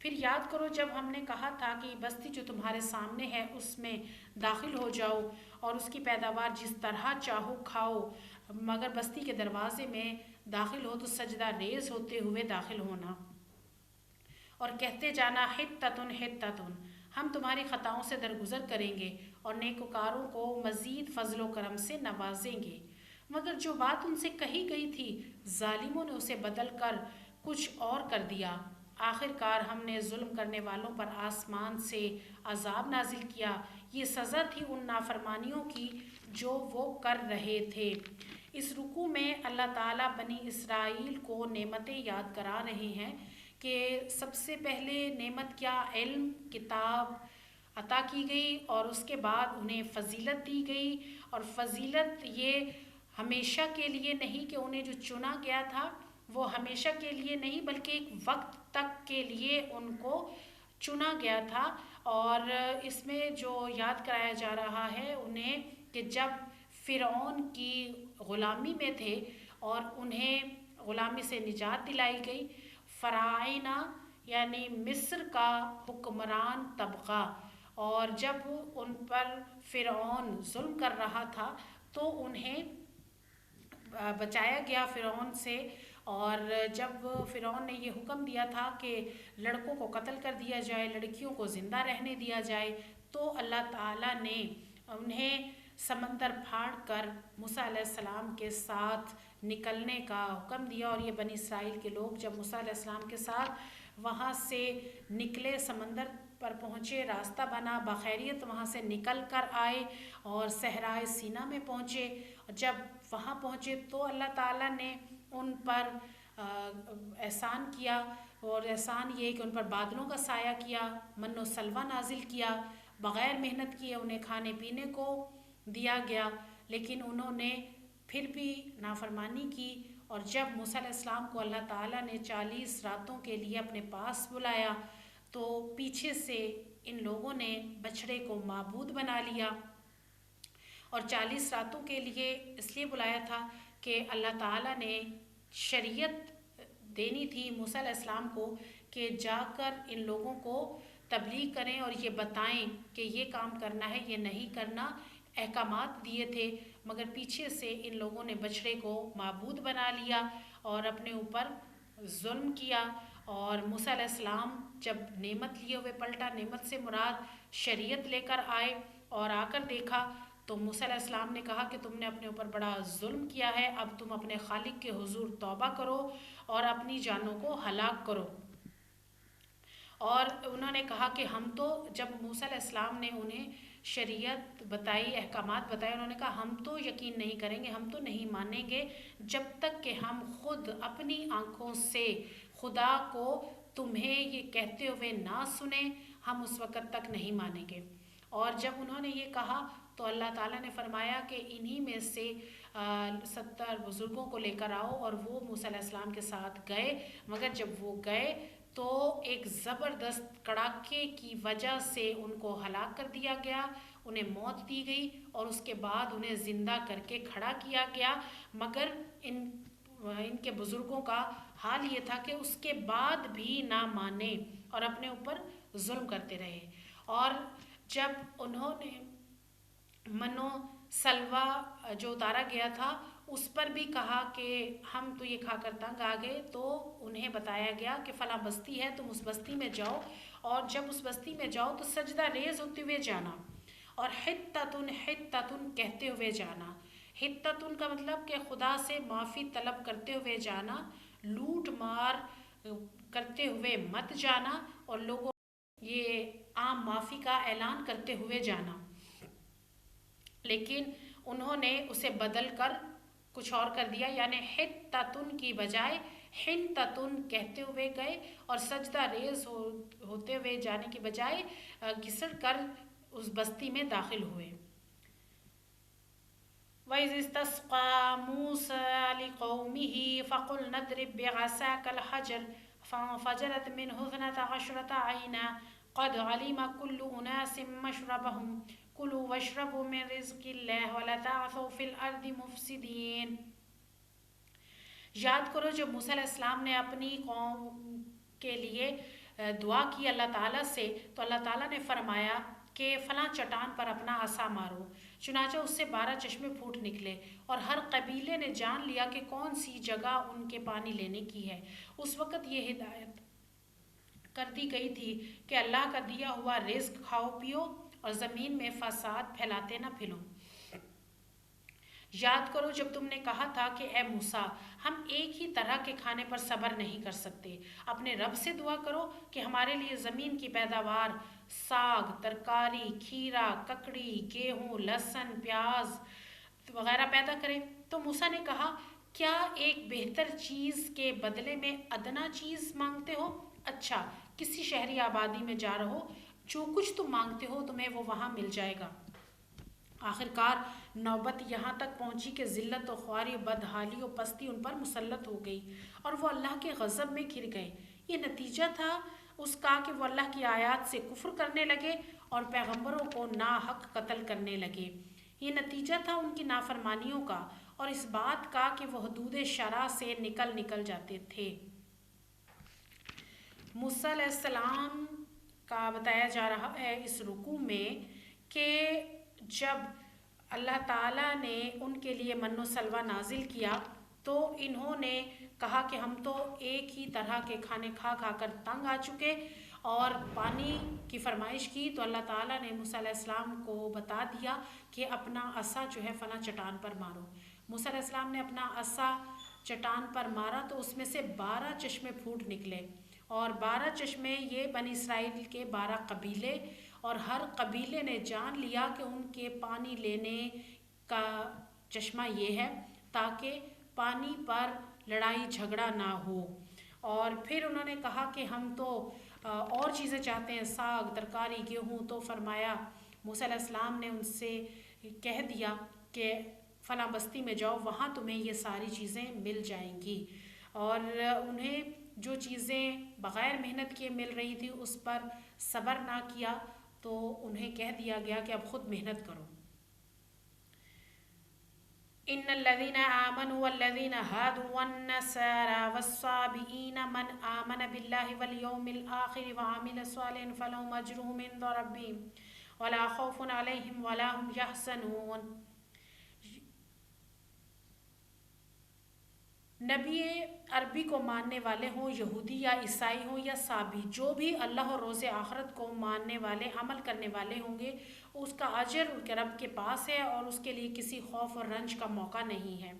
پھر یاد کرو جب ہم نے کہا تھا کہ یہ بستی جو تمہارے سامنے ہے اس میں داخل ہو جاؤ اور اس کی پیداوار جس طرح چاہو کھاؤ، مگر بستی کے دروازے میں داخل ہو تو سجدہ ریز ہوتے ہوئے داخل ہونا اور کہتے جانا حطۃ حطۃ، ہم تمہاری خطاؤں سے درگزر کریں گے اور نیکوکاروں کو مزید فضل و کرم سے نوازیں گے۔ مگر جو بات ان سے کہی گئی تھی ظالموں نے اسے بدل کر کچھ اور کر دیا۔ آخر کار ہم نے ظلم کرنے والوں پر آسمان سے عذاب نازل کیا، یہ سزا تھی ان نافرمانیوں کی جو وہ کر رہے تھے۔ اس رکوع میں اللہ تعالیٰ بنی اسرائیل کو نعمتیں یاد کرا رہے ہیں کہ سب سے پہلے نعمت کیا، علم، کتاب عطا کی گئی، اور اس کے بعد انہیں فضیلت دی گئی، اور فضیلت یہ ہمیشہ کے لیے نہیں کہ انہیں جو چنا گیا تھا وہ ہمیشہ کے لیے نہیں بلکہ ایک وقت تک کے لیے ان کو چنا گیا تھا، اور اس میں جو یاد کرایا جا رہا ہے انہیں کہ جب فرعون کی غلامی میں تھے اور انہیں غلامی سے نجات دلائی گئی، فراعنہ یعنی مصر کا حکمران طبقہ، اور جب ان پر فرعون ظلم کر رہا تھا تو انہیں بچایا گیا فرعون سے، اور جب فرعون نے یہ حکم دیا تھا کہ لڑکوں کو قتل کر دیا جائے، لڑکیوں کو زندہ رہنے دیا جائے، تو اللہ تعالیٰ نے انہیں سمندر پھاڑ کر موسیٰ علیہ السلام کے ساتھ نکلنے کا حکم دیا، اور یہ بنی اسرائیل کے لوگ جب موسیٰ علیہ السلام کے ساتھ وہاں سے نکلے سمندر پر پہنچے، راستہ بنا، بخیریت وہاں سے نکل کر آئے اور صحرائے سینا میں پہنچے۔ جب وہاں پہنچے تو اللہ تعالیٰ نے ان پر احسان کیا، اور احسان یہ کہ ان پر بادلوں کا سایہ کیا، من و سلوہ نازل کیا، بغیر محنت کیے انہیں کھانے پینے کو دیا گیا، لیکن انہوں نے پھر بھی نافرمانی کی۔ اور جب موسیٰ علیہ السلام کو اللہ تعالیٰ نے 40 راتوں کے لیے اپنے پاس بلایا تو پیچھے سے ان لوگوں نے بچھڑے کو معبود بنا لیا، اور 40 راتوں کے لیے اس لیے بلایا تھا کہ اللہ تعالیٰ نے شریعت دینی تھی موسیٰ علیہ السلام کو کہ جا کر ان لوگوں کو تبلیغ کریں اور یہ بتائیں کہ یہ کام کرنا ہے، یہ نہیں کرنا، احکامات دیے تھے، مگر پیچھے سے ان لوگوں نے بچھڑے کو معبود بنا لیا اور اپنے اوپر ظلم کیا۔ اور موسیٰ علیہ السلام جب نعمت لیے ہوئے پلٹا، نعمت سے مراد شریعت لے کر آئے اور آ کر دیکھا تو موسیٰ علیہ السلام نے کہا کہ تم نے اپنے اوپر بڑا ظلم کیا ہے، اب تم اپنے خالق کے حضور توبہ کرو اور اپنی جانوں کو ہلاک کرو۔ اور انہوں نے کہا کہ ہم تو، جب موسیٰ علیہ السلام نے انہیں شریعت بتائی، احکامات بتائے، انہوں نے کہا ہم تو یقین نہیں کریں گے، ہم تو نہیں مانیں گے جب تک کہ ہم خود اپنی آنکھوں سے خدا کو تمہیں یہ کہتے ہوئے نہ سنیں، ہم اس وقت تک نہیں مانیں گے۔ اور جب انہوں نے یہ کہا تو اللہ تعالیٰ نے فرمایا کہ انہی میں سے 70 بزرگوں کو لے کر آؤ، اور وہ موسیٰ علیہ السلام کے ساتھ گئے، مگر جب وہ گئے تو ایک زبردست کڑاکے کی وجہ سے ان کو ہلاک کر دیا گیا، انہیں موت دی گئی، اور اس کے بعد انہیں زندہ کر کے کھڑا کیا گیا، مگر ان کے بزرگوں کا حال یہ تھا کہ اس کے بعد بھی نہ مانے اور اپنے اوپر ظلم کرتے رہے۔ اور جب انہوں نے منو سلوہ جو اتارا گیا تھا اس پر بھی کہا کہ ہم تو یہ کھا کر تنگ آ گئے، تو انہیں بتایا گیا کہ فلاں بستی ہے، تم اس بستی میں جاؤ، اور جب اس بستی میں جاؤ تو سجدہ ریز ہوتے ہوئے جانا اور حتتن حتتن کہتے ہوئے جانا۔ حتتن کا مطلب کہ خدا سے معافی طلب کرتے ہوئے جانا، لوٹ مار کرتے ہوئے مت جانا، اور لوگوں یہ عام معافی کا اعلان کرتے ہوئے جانا۔ لیکن انہوں نے اسے بدل کر کچھ اور کر دیا، یعنی حتتن کی بجائے حنتتن کہتے ہوئے گئے، اور سجدہ ریز ہوتے ہوئے جانے کی بجائے گھسڑ کر اس بستی میں داخل ہوئے۔ وَإِذِ اسْتَسْقَىٰ مُوسَىٰ لِقَوْمِهِ فَقُلْنَا اضْرِب بِّعَصَاكَ الْحَجَرَ فَانفَجَرَتْ مِنْهُ اثْنَتَا عَشْرَةَ عَيْنًا قَدْ عَلِمَ كُلُّ أُنَاسٍ مَّشْرَبَهُمْ كُلُوا وَاشْرَبُوا مِن رِّزْقِ اللَّهِ وَلَا تَعْثَوْا فِي الْأَرْضِ مُفْسِدِينَ۔ یاد کرو جب موسیٰ علیہ السلام نے اپنی قوم کے لیے دعا کی اللہ تعالیٰ سے، تو اللہ تعالیٰ نے فرمایا کہ فلاں چٹان پر اپنا عصا مارو، چنانچہ اس سے 12 چشمے پھوٹ نکلے، اور ہر قبیلے نے جان لیا کہ کون سی جگہ ان کے پانی لینے کی ہے۔ اس وقت یہ ہدایت کر دی گئی تھی کہ اللہ کا دیا ہوا رزق کھاؤ پیو اور زمین میں فساد پھیلاتے نہ پھرو۔ یاد کرو جب تم نے کہا تھا کہ اے موسیٰ، ہم ایک ہی طرح کے کھانے پر صبر نہیں کر سکتے، اپنے رب سے دعا کرو کہ ہمارے لیے زمین کی پیداوار، ساگ، ترکاری، کھیرا، ککڑی، گیہوں، لہسن، پیاز وغیرہ پیدا کرے۔ تو موسیٰ نے کہا کیا ایک بہتر چیز کے بدلے میں ادنا چیز مانگتے ہو؟ اچھا، کسی شہری آبادی میں جا رہو، جو کچھ تم مانگتے ہو تمہیں وہ وہاں مل جائے گا۔ آخرکار نوبت یہاں تک پہنچی کہ ذلت و خواری و بدحالی و پستی ان پر مسلط ہو گئی، اور وہ اللہ کے غضب میں گھر گئے۔ یہ نتیجہ تھا اس کا کہ وہ اللہ کی آیات سے کفر کرنے لگے اور پیغمبروں کو ناحق قتل کرنے لگے۔ یہ نتیجہ تھا ان کی نافرمانیوں کا اور اس بات کا کہ وہ حدود شرع سے نکل جاتے تھے۔ موسیٰ علیہ السلام کا بتایا جا رہا ہے اس رکوع میں کہ جب اللہ تعالیٰ نے ان کے لیے من و سلوہ نازل کیا تو انہوں نے کہا کہ ہم تو ایک ہی طرح کے کھانے کھا کر تنگ آ چکے، اور پانی کی فرمائش کی تو اللہ تعالیٰ نے موسیٰ علیہ السلام کو بتا دیا کہ اپنا عصا جو ہے فلاں چٹان پر مارو۔ موسیٰ علیہ السلام نے اپنا عصا چٹان پر مارا تو اس میں سے 12 چشمے پھوٹ نکلے، اور 12 چشمے یہ بنی اسرائیل کے 12 قبیلے، اور ہر قبیلے نے جان لیا کہ ان کے پانی لینے کا چشمہ یہ ہے تاکہ پانی پر لڑائی جھگڑا نہ ہو۔ اور پھر انہوں نے کہا کہ ہم تو اور چیزیں چاہتے ہیں، ساگ، ترکاری، گیہوں۔ تو فرمایا، موسیٰ علیہ السلام نے ان سے کہہ دیا کہ فلاں بستی میں جاؤ، وہاں تمہیں یہ ساری چیزیں مل جائیں گی۔ اور انہیں جو چیزیں بغیر محنت کیے مل رہی تھی اس پر صبر نہ کیا، تو انہیں کہہ دیا گیا کہ اب خود محنت کرو۔ ان الذين آمنوا والذين هادوا والنصارى والصابئين من آمن بالله واليوم الآخر وعمل صالحا فلهم أجرهم عند ربهم ولا خوف عليهم ولا هم يحزنون۔ نبی عربی کو ماننے والے ہوں، یہودی یا عیسائی ہوں یا صابی، جو بھی اللہ اور روز آخرت کو ماننے والے، عمل کرنے والے ہوں گے، اس کا اجر ان کے رب کے پاس ہے اور اس کے لیے کسی خوف اور رنج کا موقع نہیں ہے۔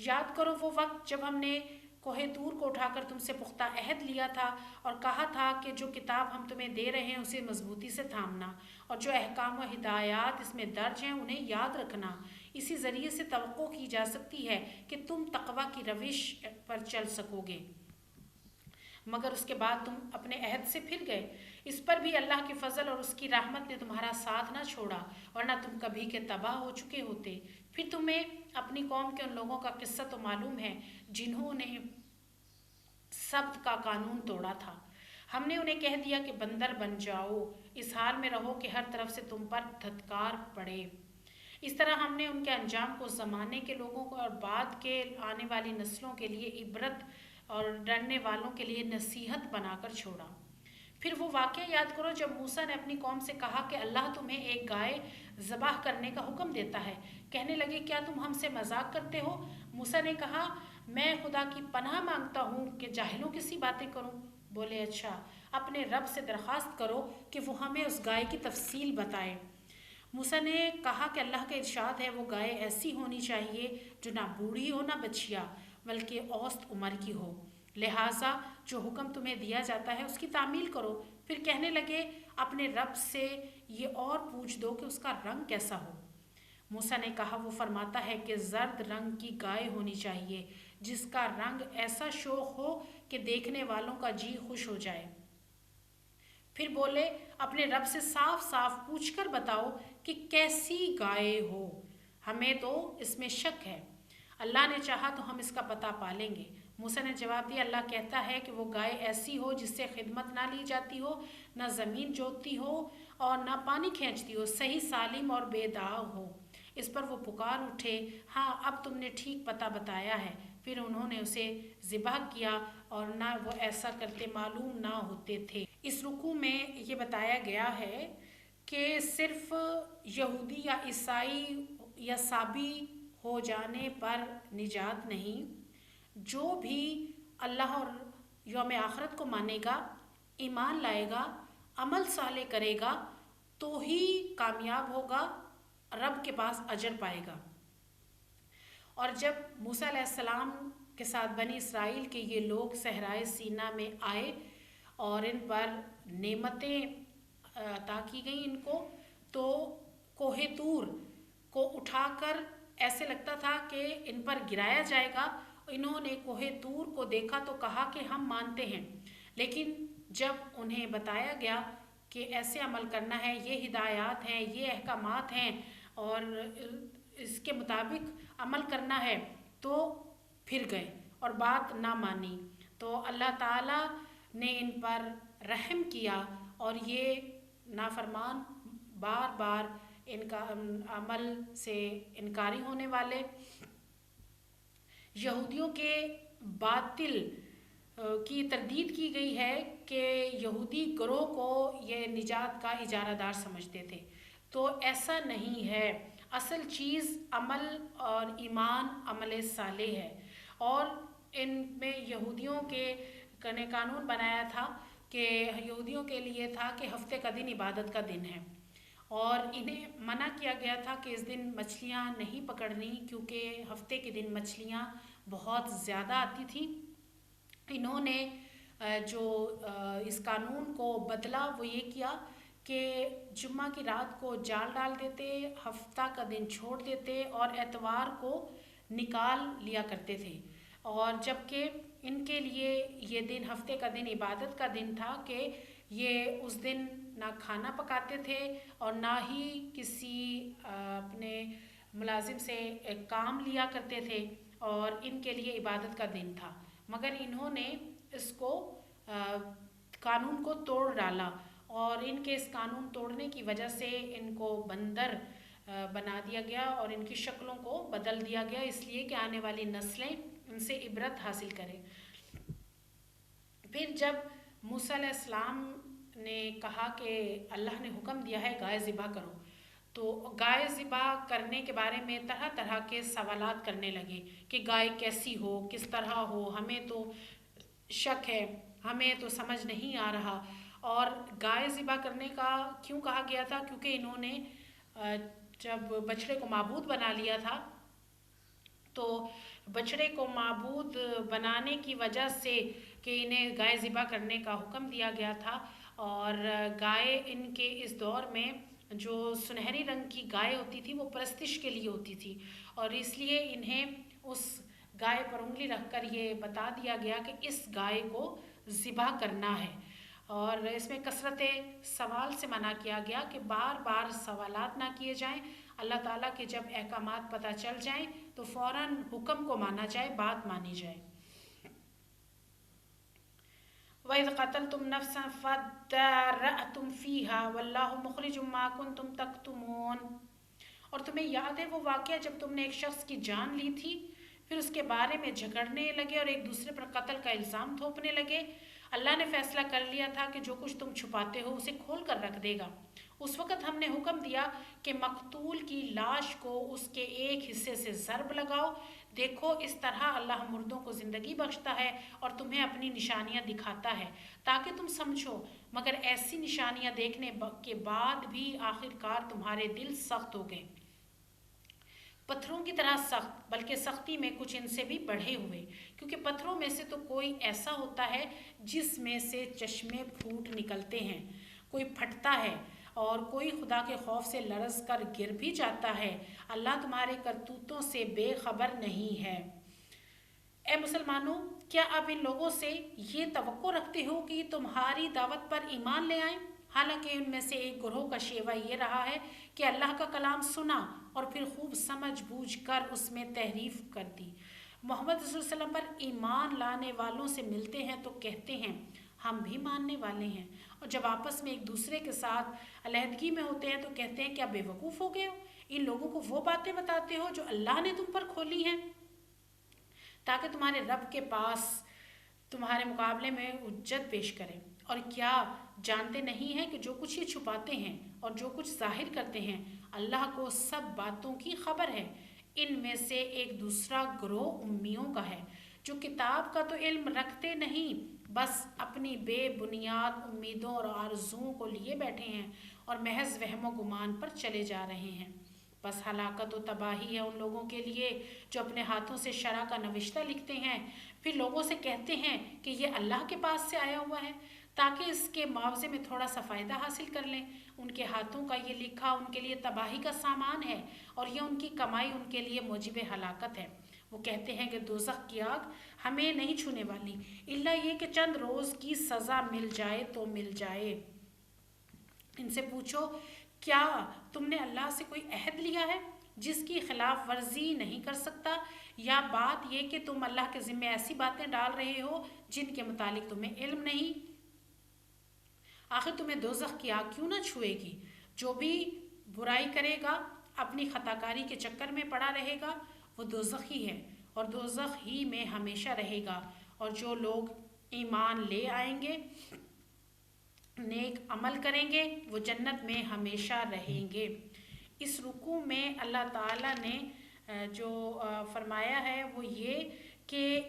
یاد کرو وہ وقت جب ہم نے کوہ طور کو اٹھا کر تم سے پختہ عہد لیا تھا اور کہا تھا کہ جو کتاب ہم تمہیں دے رہے ہیں اسے مضبوطی سے تھامنا، اور جو احکام و ہدایات اس میں درج ہیں انہیں یاد رکھنا۔ اسی ذریعے سے توقع کی جا سکتی ہے کہ تم تقوی کی روش پر چل سکو گے، مگر اس کے بعد تم اپنے عہد سے پھر گئے۔ اس پر بھی اللہ کے فضل اور اس کی رحمت نے تمہارا ساتھ نہ چھوڑا، ورنہ تم کبھی کے تباہ ہو چکے ہوتے۔ پھر تمہیں اپنی قوم کے ان لوگوں کا قصہ تو معلوم ہے جنہوں نے سبت کا قانون توڑا تھا۔ ہم نے انہیں کہہ دیا کہ بندر بن جاؤ، اس حال میں رہو کہ ہر طرف سے تم پر دھتکار پڑے۔ اس طرح ہم نے ان کے انجام کو زمانے کے لوگوں کو اور بعد کے آنے والی نسلوں کے لیے عبرت اور ڈرنے والوں کے لیے نصیحت بنا کر چھوڑا۔ پھر وہ واقعہ یاد کرو جب موسیٰ نے اپنی قوم سے کہا کہ اللہ تمہیں ایک گائے ذبح کرنے کا حکم دیتا ہے۔ کہنے لگے، کیا تم ہم سے مذاق کرتے ہو؟ موسیٰ نے کہا، میں خدا کی پناہ مانگتا ہوں کہ جاہلوں کی سی باتیں کروں۔ بولے، اچھا، اپنے رب سے درخواست کرو کہ وہ ہمیں اس گائے کی تفصیل بتائے۔ موسیٰ نے کہا کہ اللہ کا ارشاد ہے، وہ گائے ایسی ہونی چاہیے جو نہ بوڑھی ہو نہ بچیا، بلکہ اوسط عمر کی ہو۔ لہٰذا جو حکم تمہیں دیا جاتا ہے اس کی تعمیل کرو۔ پھر کہنے لگے، اپنے رب سے یہ اور پوچھ دو کہ اس کا رنگ کیسا ہو۔ موسیٰ نے کہا، وہ فرماتا ہے کہ زرد رنگ کی گائے ہونی چاہیے جس کا رنگ ایسا شوخ ہو کہ دیکھنے والوں کا جی خوش ہو جائے۔ پھر بولے، اپنے رب سے صاف صاف پوچھ کر بتاؤ کہ کیسی گائے ہو، ہمیں تو اس میں شک ہے۔ اللہ نے چاہا تو ہم اس کا پتہ پالیں گے۔ موسیٰ نے جواب دیا، اللہ کہتا ہے کہ وہ گائے ایسی ہو جس سے خدمت نہ لی جاتی ہو، نہ زمین جوتتی ہو اور نہ پانی کھینچتی ہو، صحیح سالم اور بے داغ ہو۔ اس پر وہ پکار اٹھے، ہاں اب تم نے ٹھیک پتہ بتایا ہے۔ پھر انہوں نے اسے ذبح کیا اور نہ وہ ایسا کرتے معلوم نہ ہوتے تھے۔ اس رکوع میں یہ بتایا گیا ہے کہ صرف یہودی یا عیسائی یا صابی ہو جانے پر نجات نہیں، جو بھی اللہ اور یوم آخرت کو مانے گا، ایمان لائے گا، عمل صالح کرے گا تو ہی کامیاب ہوگا، رب کے پاس اجر پائے گا۔ اور جب موسیٰ علیہ السلام کے ساتھ بنی اسرائیل کے یہ لوگ صحرائے سینا میں آئے اور ان پر نعمتیں عطا کی گئیں ان کو، تو کوہ طور کو اٹھا کر ایسے لگتا تھا کہ ان پر گرایا جائے گا۔ انہوں نے کوہ طور کو دیکھا تو کہا کہ ہم مانتے ہیں، لیکن جب انہیں بتایا گیا کہ ایسے عمل کرنا ہے، یہ ہدایات ہیں، یہ احکامات ہیں اور اس کے مطابق عمل کرنا ہے، تو پھر گئے اور بات نہ مانی۔ تو اللہ تعالیٰ نے ان پر رحم کیا اور یہ نافرمان بار بار ان کا عمل سے انکاری ہونے والے یہودیوں کے باطل کی تردید کی گئی ہے کہ یہودی گروہ کو یہ نجات کا اجارہ دار سمجھتے تھے، تو ایسا نہیں ہے۔ اصل چیز عمل اور ایمان، عمل صالح ہے۔ اور ان میں یہودیوں کے نے قانون بنایا تھا کہ یہودیوں کے لیے تھا کہ ہفتے کا دن عبادت کا دن ہے، اور انہیں منع کیا گیا تھا کہ اس دن مچھلیاں نہیں پکڑنی، کیونکہ ہفتے کے دن مچھلیاں بہت زیادہ آتی تھیں۔ انہوں نے جو اس قانون کو بدلا وہ یہ کیا کہ جمعہ کی رات کو جال ڈال دیتے، ہفتہ کا دن چھوڑ دیتے اور اتوار کو نکال لیا کرتے تھے، اور جبکہ ان کے لیے یہ دن ہفتے کا دن عبادت کا دن تھا کہ یہ اس دن نہ کھانا پکاتے تھے اور نہ ہی کسی اپنے ملازم سے کام لیا کرتے تھے، اور ان کے لیے عبادت کا دن تھا، مگر انہوں نے اس کو قانون کو توڑ ڈالا، اور ان کے اس قانون توڑنے کی وجہ سے ان کو بندر بنا دیا گیا اور ان کی شکلوں کو بدل دیا گیا، اس لیے کہ آنے والی نسلیں ان سے عبرت حاصل کریں۔ پھر جب موسیٰ علیہ السلام نے کہا کہ اللہ نے حکم دیا ہے گائے ذبح کرو، تو گائے ذبح کرنے کے بارے میں طرح طرح کے سوالات کرنے لگے کہ گائے کیسی ہو، کس طرح ہو، ہمیں تو شک ہے، ہمیں تو سمجھ نہیں آ رہا۔ اور گائے ذبح کرنے کا کیوں کہا گیا تھا؟ کیونکہ انہوں نے جب بچڑے کو معبود بنا لیا تھا، تو بچڑے کو معبود بنانے کی وجہ سے کہ انہیں گائے ذبح کرنے کا حکم دیا گیا تھا، اور گائے ان کے اس دور میں جو سنہری رنگ کی گائے ہوتی تھی وہ پرستش کے لیے ہوتی تھی، اور اس لیے انہیں اس گائے پر انگلی رکھ کر یہ بتا دیا گیا کہ اس گائے کو ذبح کرنا ہے، اور اس میں کثرت سوال سے منع کیا گیا کہ بار بار سوالات نہ کیے جائیں، اللہ تعالیٰ کے جب احکامات پتہ چل جائیں تو فوراً حکم کو مانا جائے، بات مانی جائے۔ وَإِذْ قَتَلْتُمْ نَفْسًا فَادَّارَأْتُمْ فِيهَا وَاللَّهُ مُخْرِجٌ مَا كُنْتُمْ تَكْتُمُونَ، اور تمہیں یاد ہے وہ واقعہ جب تم نے ایک شخص کی جان لی تھی، پھر اس کے بارے میں جھگڑنے لگے اور ایک دوسرے پر قتل کا الزام تھوپنے لگے، اللہ نے فیصلہ کر لیا تھا کہ جو کچھ تم چھپاتے ہو اسے کھول کر رکھ دے گا۔ اس وقت ہم نے حکم دیا کہ مقتول کی لاش کو اس کے ایک حصے سے ضرب لگاؤ، دیکھو اس طرح اللہ مردوں کو زندگی بخشتا ہے اور تمہیں اپنی نشانیاں دکھاتا ہے تاکہ تم سمجھو، مگر ایسی نشانیاں دیکھنے کے بعد بھی آخر کار تمہارے دل سخت ہو گئے، پتھروں کی طرح سخت، بلکہ سختی میں کچھ ان سے بھی بڑھے ہوئے، کیونکہ پتھروں میں سے تو کوئی ایسا ہوتا ہے جس میں سے چشمے پھوٹ نکلتے ہیں، کوئی پھٹتا ہے اور کوئی خدا کے خوف سے لرز کر گر بھی جاتا ہے، اللہ تمہارے کرتوتوں سے بے خبر نہیں ہے۔ اے مسلمانوں، کیا آپ ان لوگوں سے یہ توقع رکھتے ہو کہ تمہاری دعوت پر ایمان لے آئیں؟ حالانکہ ان میں سے ایک گروہ کا شیوہ یہ رہا ہے کہ اللہ کا کلام سنا اور پھر خوب سمجھ بوجھ کر اس میں تحریف کر دی۔ محمد صلی اللہ علیہ وسلم پر ایمان لانے والوں سے ملتے ہیں تو کہتے ہیں ہم بھی ماننے والے ہیں، اور جب آپس میں ایک دوسرے کے ساتھ علیحدگی میں ہوتے ہیں تو کہتے ہیں کیا بے وقوف ہو گئے ہو، ان لوگوں کو وہ باتیں بتاتے ہو جو اللہ نے تم پر کھولی ہیں تاکہ تمہارے رب کے پاس تمہارے مقابلے میں حجت پیش کریں، اور کیا جانتے نہیں ہیں کہ جو کچھ یہ چھپاتے ہیں اور جو کچھ ظاہر کرتے ہیں اللہ کو سب باتوں کی خبر ہے۔ ان میں سے ایک دوسرا گروہ امیوں کا ہے جو کتاب کا تو علم رکھتے نہیں، بس اپنی بے بنیاد امیدوں اور آرزوؤں کو لیے بیٹھے ہیں اور محض وہم و گمان پر چلے جا رہے ہیں۔ بس ہلاکت و تباہی ہے ان لوگوں کے لیے جو اپنے ہاتھوں سے شرع کا نوشتہ لکھتے ہیں، پھر لوگوں سے کہتے ہیں کہ یہ اللہ کے پاس سے آیا ہوا ہے تاکہ اس کے معاوضے میں تھوڑا سا فائدہ حاصل کر لیں۔ ان کے ہاتھوں کا یہ لکھا ان کے لیے تباہی کا سامان ہے اور یہ ان کی کمائی ان کے لیے موجب ہلاکت ہے۔ وہ کہتے ہیں کہ دوزخ کی آگ ہمیں نہیں چھونے والی الا یہ کہ چند روز کی سزا مل جائے تو مل جائے۔ ان سے پوچھو کیا تم نے اللہ سے کوئی عہد لیا ہے جس کی خلاف ورزی نہیں کر سکتا، یا بات یہ کہ تم اللہ کے ذمہ ایسی باتیں ڈال رہے ہو جن کے متعلق تمہیں علم نہیں؟ آخر تمہیں دوزخ کی آگ کیوں نہ چھوئے گی؟ جو بھی برائی کرے گا اپنی خطا کاری کے چکر میں پڑا رہے گا وہ دوزخی ہے اور دوزخ ہی میں ہمیشہ رہے گا، اور جو لوگ ایمان لے آئیں گے نیک عمل کریں گے وہ جنت میں ہمیشہ رہیں گے۔ اس رکوع میں اللہ تعالیٰ نے جو فرمایا ہے وہ یہ کہ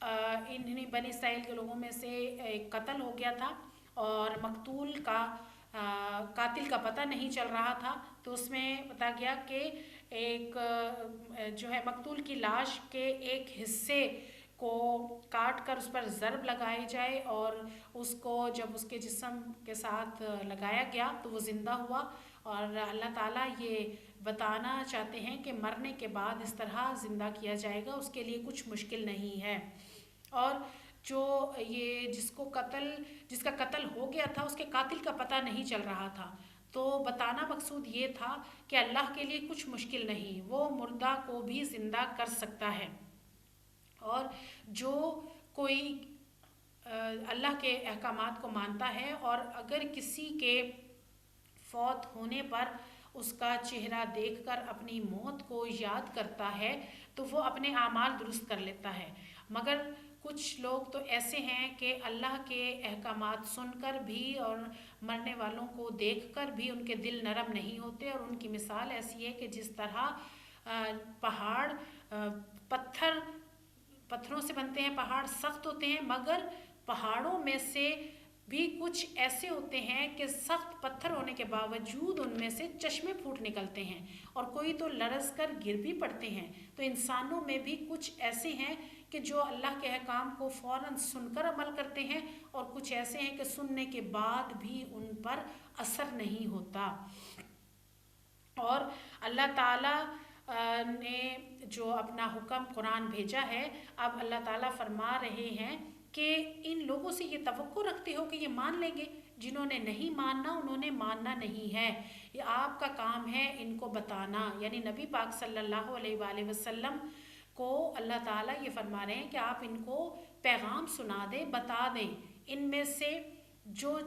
انہیں بنی اسرائیل کے لوگوں میں سے ایک قتل ہو گیا تھا اور مقتول کا قاتل کا پتہ نہیں چل رہا تھا، تو اس میں بتا گیا کہ ایک جو ہے مقتول کی لاش کے ایک حصے کو کاٹ کر اس پر ضرب لگائی جائے اور اس کو جب اس کے جسم کے ساتھ لگایا گیا تو وہ زندہ ہوا. اور اللہ تعالیٰ یہ بتانا چاہتے ہیں کہ مرنے کے بعد اس طرح زندہ کیا جائے گا، اس کے لیے کچھ مشکل نہیں ہے. اور جو یہ جس کا قتل ہو گیا تھا اس کے قاتل کا پتہ نہیں چل رہا تھا، تو بتانا مقصود یہ تھا کہ اللہ کے لیے کچھ مشکل نہیں، وہ مردہ کو بھی زندہ کر سکتا ہے. اور جو کوئی اللہ کے احکامات کو مانتا ہے اور اگر کسی کے فوت ہونے پر اس کا چہرہ دیکھ کر اپنی موت کو یاد کرتا ہے تو وہ اپنے اعمال درست کر لیتا ہے. مگر کچھ لوگ تو ایسے ہیں کہ اللہ کے احکامات سن کر بھی اور مرنے والوں کو دیکھ کر بھی ان کے دل نرم نہیں ہوتے، اور ان کی مثال ایسی ہے کہ جس طرح پہاڑ پتھروں سے بنتے ہیں، پہاڑ سخت ہوتے ہیں مگر پہاڑوں میں سے بھی کچھ ایسے ہوتے ہیں کہ سخت پتھر ہونے کے باوجود ان میں سے چشمے پھوٹ نکلتے ہیں اور کوئی تو لرز کر گر بھی پڑتے ہیں. تو انسانوں میں بھی کچھ ایسے ہیں کہ جو اللہ کے احکام کو فوراً سن کر عمل کرتے ہیں، اور کچھ ایسے ہیں کہ سننے کے بعد بھی ان پر اثر نہیں ہوتا. اور اللہ تعالیٰ نے جو اپنا حکم قرآن بھیجا ہے، اب اللہ تعالیٰ فرما رہے ہیں کہ ان لوگوں سے یہ توقع رکھتے ہو کہ یہ مان لیں گے. جنہوں نے نہیں ماننا انہوں نے ماننا نہیں ہے، یہ آپ کا کام ہے ان کو بتانا. یعنی نبی پاک صلی اللہ علیہ وآلہ وسلم کو اللہ تعالیٰ یہ فرما رہے ہیں کہ آپ ان کو پیغام سنا دیں، بتا دیں. ان میں سے جو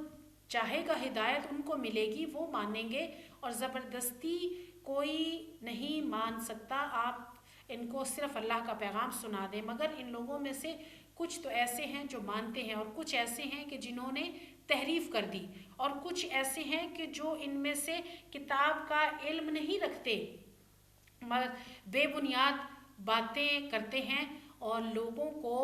چاہے گا ہدایت ان کو ملے گی، وہ مانیں گے، اور زبردستی کوئی نہیں مان سکتا. آپ ان کو صرف اللہ کا پیغام سنا دیں. مگر ان لوگوں میں سے کچھ تو ایسے ہیں جو مانتے ہیں، اور کچھ ایسے ہیں کہ جنہوں نے تحریف کر دی، اور کچھ ایسے ہیں کہ جو ان میں سے کتاب کا علم نہیں رکھتے، بے بنیاد باتیں کرتے ہیں اور لوگوں کو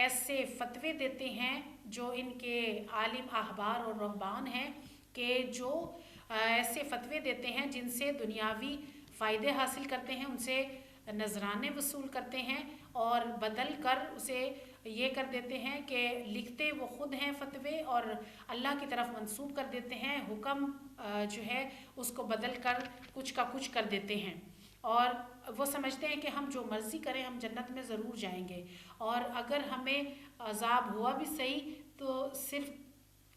ایسے فتوے دیتے ہیں جو ان کے عالم احبار اور رہبان ہیں، کہ جو ایسے فتوے دیتے ہیں جن سے دنیاوی فائدے حاصل کرتے ہیں، ان سے نذرانے وصول کرتے ہیں اور بدل کر اسے یہ کر دیتے ہیں کہ لکھتے وہ خود ہیں فتوے اور اللہ کی طرف منسوب کر دیتے ہیں. حکم جو ہے اس کو بدل کر کچھ کا کچھ کر دیتے ہیں، اور وہ سمجھتے ہیں کہ ہم جو مرضی کریں ہم جنت میں ضرور جائیں گے، اور اگر ہمیں عذاب ہوا بھی صحیح تو صرف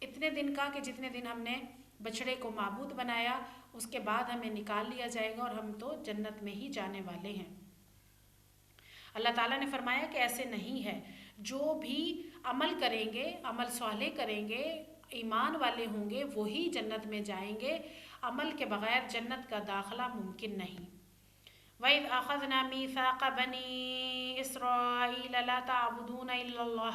اتنے دن کا کہ جتنے دن ہم نے بچڑے کو معبود بنایا، اس کے بعد ہمیں نکال لیا جائے گا اور ہم تو جنت میں ہی جانے والے ہیں. اللہ تعالیٰ نے فرمایا کہ ایسے نہیں ہے. جو بھی عمل کریں گے، عمل صالح کریں گے، ایمان والے ہوں گے، وہی جنت میں جائیں گے. عمل کے بغیر جنت کا داخلہ ممکن نہیں. وَإِذْ أَخَذْنَا مِيثَاقَ بَنِي إِسْرَائِيلَ لَا تَعْبُدُونَ إِلَّا اللَّهَ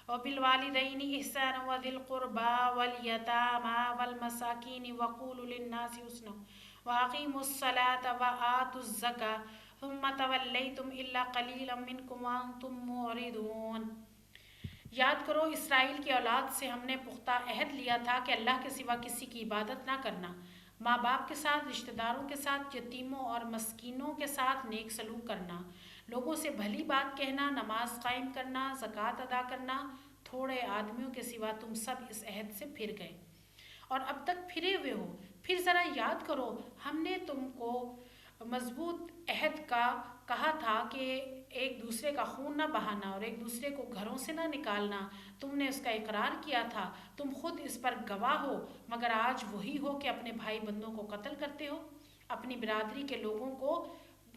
وَبِالْوَالِدَيْنِ إِحْسَانًا وَذِي الْقُرْبَى وَالْيَتَامَى وَالْمَسَاكِينِ وَقُولُوا لِلنَّاسِ حُسْنًا وَأَقِيمُوا الصَّلَاةَ وَآتُوا الزَّكَاةَ ثُمَّ تَوَلَّيْتُمْ إِلَّا قَلِيلًا مِّنكُمْ وَأَنتُم مُّعْرِضُونَ. یاد کرو اسرائیل کی اولاد سے ہم نے پختہ عہد لیا تھا کہ اللہ کے سوا کسی کی عبادت نہ کرنا، ماں باپ کے ساتھ، رشتہ داروں کے ساتھ، یتیموں اور مسکینوں کے ساتھ نیک سلوک کرنا، لوگوں سے بھلی بات کہنا، نماز قائم کرنا، زکوٰۃ ادا کرنا. تھوڑے آدمیوں کے سوا تم سب اس عہد سے پھر گئے اور اب تک پھرے ہوئے ہو. پھر ذرا یاد کرو، ہم نے تم کو مضبوط عہد کا کہا تھا کہ ایک دوسرے کا خون نہ بہانا اور ایک دوسرے کو گھروں سے نہ نکالنا. تم نے اس کا اقرار کیا تھا، تم خود اس پر گواہ ہو، مگر آج وہی ہو کہ اپنے بھائی بندوں کو قتل کرتے ہو، اپنی برادری کے لوگوں کو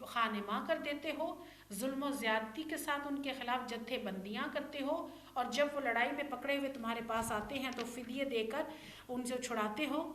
خانہ ماں کر دیتے ہو، ظلم و زیادتی کے ساتھ ان کے خلاف جتھے بندیاں کرتے ہو، اور جب وہ لڑائی میں پکڑے ہوئے تمہارے پاس آتے ہیں تو فدیے دے کر ان سے چھڑاتے ہو،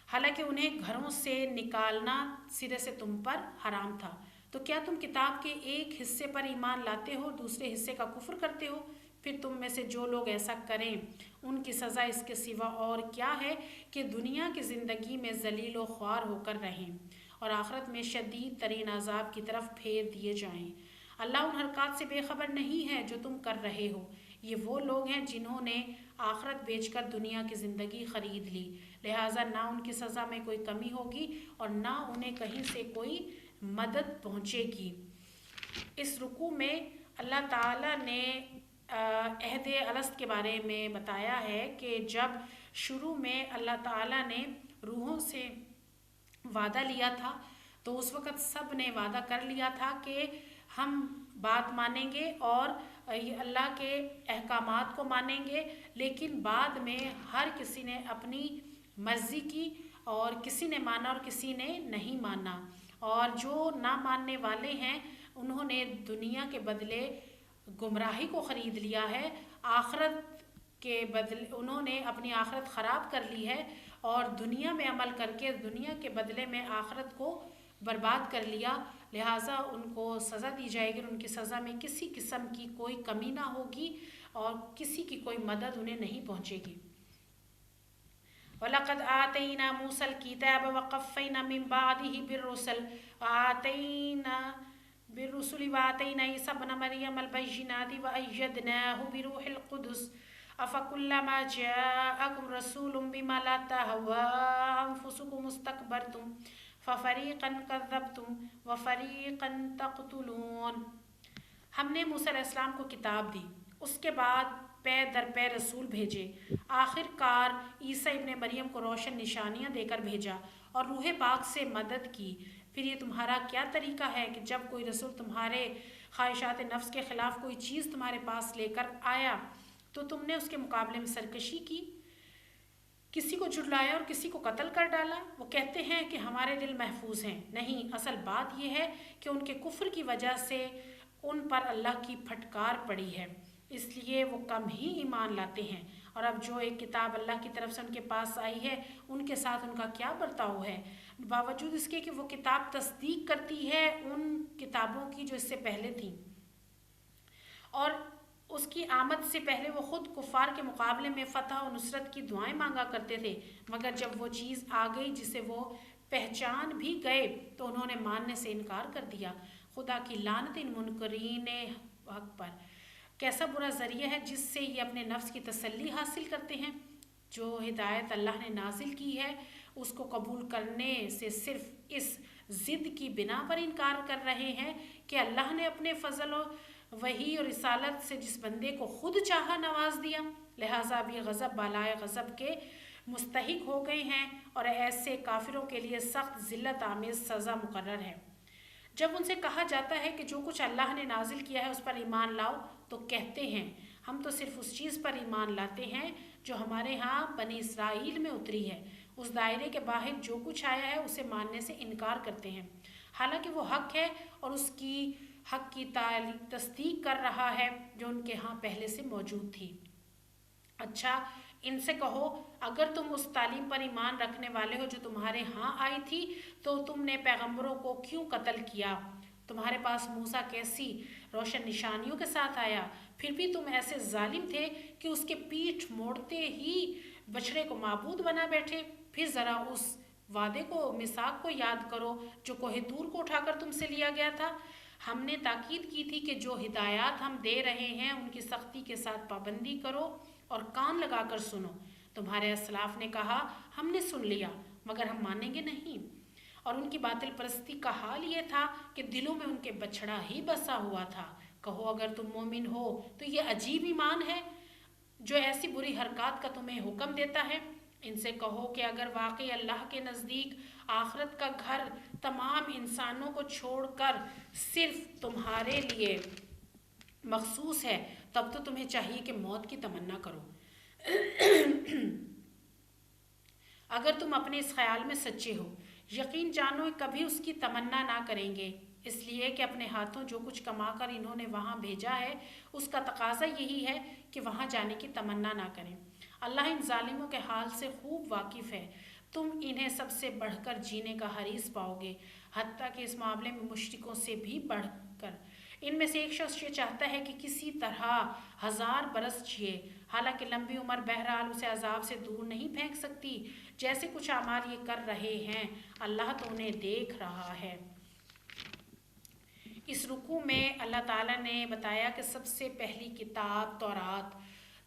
حالانکہ انہیں گھروں سے نکالنا سرے سے تم پر حرام تھا. تو کیا تم کتاب کے ایک حصے پر ایمان لاتے ہو، دوسرے حصے کا کفر کرتے ہو؟ پھر تم میں سے جو لوگ ایسا کریں ان کی سزا اس کے سوا اور کیا ہے کہ دنیا کی زندگی میں ذلیل و خوار ہو کر رہیں اور آخرت میں شدید ترین عذاب کی طرف پھیر دیے جائیں. اللہ ان حرکات سے بے خبر نہیں ہے جو تم کر رہے ہو. یہ وہ لوگ ہیں جنہوں نے آخرت بیچ کر دنیا کی زندگی خرید لی، لہٰذا نہ ان کی سزا میں کوئی کمی ہوگی اور نہ انہیں کہیں سے کوئی مدد پہنچے گی. اس رکوع میں اللہ تعالیٰ نے عہد الست کے بارے میں بتایا ہے کہ جب شروع میں اللہ تعالیٰ نے روحوں سے وعدہ لیا تھا تو اس وقت سب نے وعدہ کر لیا تھا کہ ہم بات مانیں گے اور اللہ کے احکامات کو مانیں گے، لیکن بعد میں ہر کسی نے اپنی مرضی کی اور کسی نے مانا اور کسی نے نہیں مانا، اور جو نہ ماننے والے ہیں انہوں نے دنیا کے بدلے گمراہی کو خرید لیا ہے، آخرت کے بدلے انہوں نے اپنی آخرت خراب کر لی ہے اور دنیا میں عمل کر کے دنیا کے بدلے میں آخرت کو برباد کر لیا، لہٰذا ان کو سزا دی جائے گی اور ان کی سزا میں کسی قسم کی کوئی کمی نہ ہوگی اور کسی کی کوئی مدد انہیں نہیں پہنچے گی۔ وَلَقَدْ آتَيْنَا مُوسَى الْكِتَابَ وَقَفَّيْنَا مِن بَعْدِهِ بِالرُّسُلِ وَآتَيْنَا عِيسَى ابْنَ مَرْيَمَ الْبَيِّنَاتِ وَأَيَّدْنَاهُ بِرُوحِ الْقُدُسِ أَفَكُلَّمَا جَاءَكُمْ رَسُولٌ بِمَا لَا تَهْوَىٰ أَنفُسُكُمُ اسْتَكْبَرْتُمْ فَفَرِيقًا كَذَّبْتُمْ وَفَرِيقًا تَقْتُلُونَ۔ ہم نے موسیٰ علیہ السلام کو کتاب دی، اس کے بعد پے در پے رسول بھیجے، آخر کار عیسیٰ ابن مریم کو روشن نشانیاں دے کر بھیجا اور روح پاک سے مدد کی۔ پھر یہ تمہارا کیا طریقہ ہے کہ جب کوئی رسول تمہارے خواہشات نفس کے خلاف کوئی چیز تمہارے پاس لے کر آیا تو تم نے اس کے مقابلے میں سرکشی کی، کسی کو جھٹلایا اور کسی کو قتل کر ڈالا؟ وہ کہتے ہیں کہ ہمارے دل محفوظ ہیں، نہیں، اصل بات یہ ہے کہ ان کے کفر کی وجہ سے ان پر اللہ کی پھٹکار پڑی ہے، اس لیے وہ کم ہی ایمان لاتے ہیں۔ اور اب جو ایک کتاب اللہ کی طرف سے ان کے پاس آئی ہے ان کے ساتھ ان کا کیا برتاؤ ہے، باوجود اس کے کہ وہ کتاب تصدیق کرتی ہے ان کتابوں کی جو اس سے پہلے تھیں، اور اس کی آمد سے پہلے وہ خود کفار کے مقابلے میں فتح و نصرت کی دعائیں مانگا کرتے تھے، مگر جب وہ چیز آ گئی جسے وہ پہچان بھی گئے تو انہوں نے ماننے سے انکار کر دیا۔ خدا کی لعنت ان منکرین حق پر، کیسا برا ذریعہ ہے جس سے یہ اپنے نفس کی تسلی حاصل کرتے ہیں۔ جو ہدایت اللہ نے نازل کی ہے اس کو قبول کرنے سے صرف اس ضد کی بنا پر انکار کر رہے ہیں کہ اللہ نے اپنے فضل و وحی اور رسالت سے جس بندے کو خود چاہا نواز دیا، لہٰذا اب یہ غضب بالائے غضب کے مستحق ہو گئے ہیں اور ایسے کافروں کے لیے سخت ذلت آمیز سزا مقرر ہے۔ جب ان سے کہا جاتا ہے کہ جو کچھ اللہ نے نازل کیا ہے اس پر ایمان لاؤ تو کہتے ہیں ہم تو صرف اس چیز پر ایمان لاتے ہیں جو ہمارے ہاں بنی اسرائیل میں اتری ہے، اس دائرے کے باہر جو کچھ آیا ہے اسے ماننے سے انکار کرتے ہیں، حالانکہ وہ حق ہے اور اس کی حق کی تصدیق کر رہا ہے جو ان کے ہاں پہلے سے موجود تھی۔ اچھا ان سے کہو اگر تم اس تعلیم پر ایمان رکھنے والے ہو جو تمہارے ہاں آئی تھی تو تم نے پیغمبروں کو کیوں قتل کیا؟ تمہارے پاس موسیٰ کیسی روشن نشانیوں کے ساتھ آیا، پھر بھی تم ایسے ظالم تھے کہ اس کے پیٹھ موڑتے ہی بچڑے کو معبود بنا بیٹھے۔ پھر ذرا اس وعدے کو، میثاق کو یاد کرو جو کوہ طور کو اٹھا کر تم سے لیا گیا تھا۔ ہم نے تاکید کی تھی کہ جو ہدایات ہم دے رہے ہیں ان کی سختی کے ساتھ پابندی کرو اور کان لگا کر سنو۔ تمہارے اسلاف نے کہا ہم نے سن لیا مگر ہم مانیں گے نہیں، اور ان کی باطل پرستی کا حال یہ تھا کہ دلوں میں ان کے بچھڑا ہی بسا ہوا تھا۔ کہو اگر تم مومن ہو تو یہ عجیب ایمان ہے جو ایسی بری حرکات کا تمہیں حکم دیتا ہے۔ ان سے کہو کہ اگر واقعی اللہ کے نزدیک آخرت کا گھر تمام انسانوں کو چھوڑ کر صرف تمہارے لیے مخصوص ہے تب تو تمہیں چاہیے کہ موت کی تمنا کرو۔ اگر تم اپنے اس خیال میں سچے ہو، یقین جانو کبھی اس کی تمنا نہ کریں گے، اس لیے کہ اپنے ہاتھوں جو کچھ کما کر انہوں نے وہاں بھیجا ہے اس کا تقاضا یہی ہے کہ وہاں جانے کی تمنا نہ کریں۔ اللہ ان ظالموں کے حال سے خوب واقف ہے، تم انہیں سب سے بڑھ کر جینے کا حریص پاؤ گے، حتیٰ کہ اس معاملے میں مشرکوں سے بھی بڑھ کر۔ ان میں سے ایک شخص یہ چاہتا ہے کہ کسی طرح 1000 برس جیے، حالانکہ لمبی عمر بہرحال اسے عذاب سے دور نہیں پھینک سکتی۔ جیسے کچھ اعمال یہ کر رہے ہیں اللہ تو انہیں دیکھ رہا ہے۔ اس رکوع میں اللہ تعالیٰ نے بتایا کہ سب سے پہلی کتاب تورات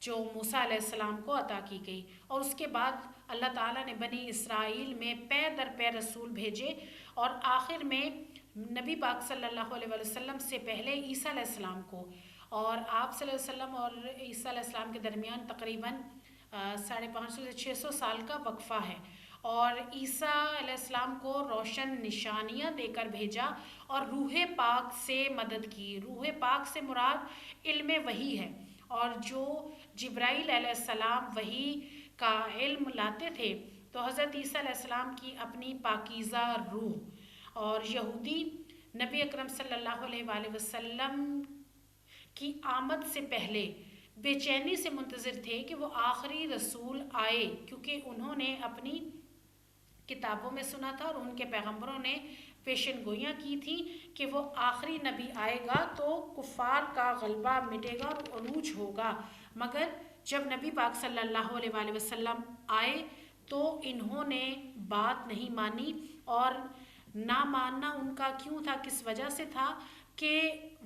جو موسیٰ علیہ السلام کو عطا کی گئی، اور اس کے بعد اللہ تعالیٰ نے بنی اسرائیل میں پے در پے رسول بھیجے، اور آخر میں نبی پاک صلی اللہ علیہ وسلم سے پہلے عیسیٰ علیہ السلام کو، اور آپ صلی اللہ علیہ وسلم اور عیسیٰ علیہ السلام کے درمیان تقریباً 550 سے 600 سال کا وقفہ ہے، اور عیسیٰ علیہ السلام کو روشن نشانیاں دے کر بھیجا اور روح پاک سے مدد کی۔ روح پاک سے مراد علم وحی ہے، اور جو جبرائیل علیہ السلام وحی کا علم لاتے تھے تو حضرت عیسیٰ علیہ السلام کی اپنی پاکیزہ روح، اور یہودی نبی اکرم صلی اللہ علیہ وآلہ وسلم کی آمد سے پہلے بے چینی سے منتظر تھے کہ وہ آخری رسول آئے، کیونکہ انہوں نے اپنی کتابوں میں سنا تھا اور ان کے پیغمبروں نے پیشن گوئیاں کی تھی کہ وہ آخری نبی آئے گا تو کفار کا غلبہ مٹے گا اور عروج ہوگا۔ مگر جب نبی پاک صلی اللہ علیہ وآلہ وسلم آئے تو انہوں نے بات نہیں مانی، اور نہ ماننا ان کا کیوں تھا، کس وجہ سے تھا کہ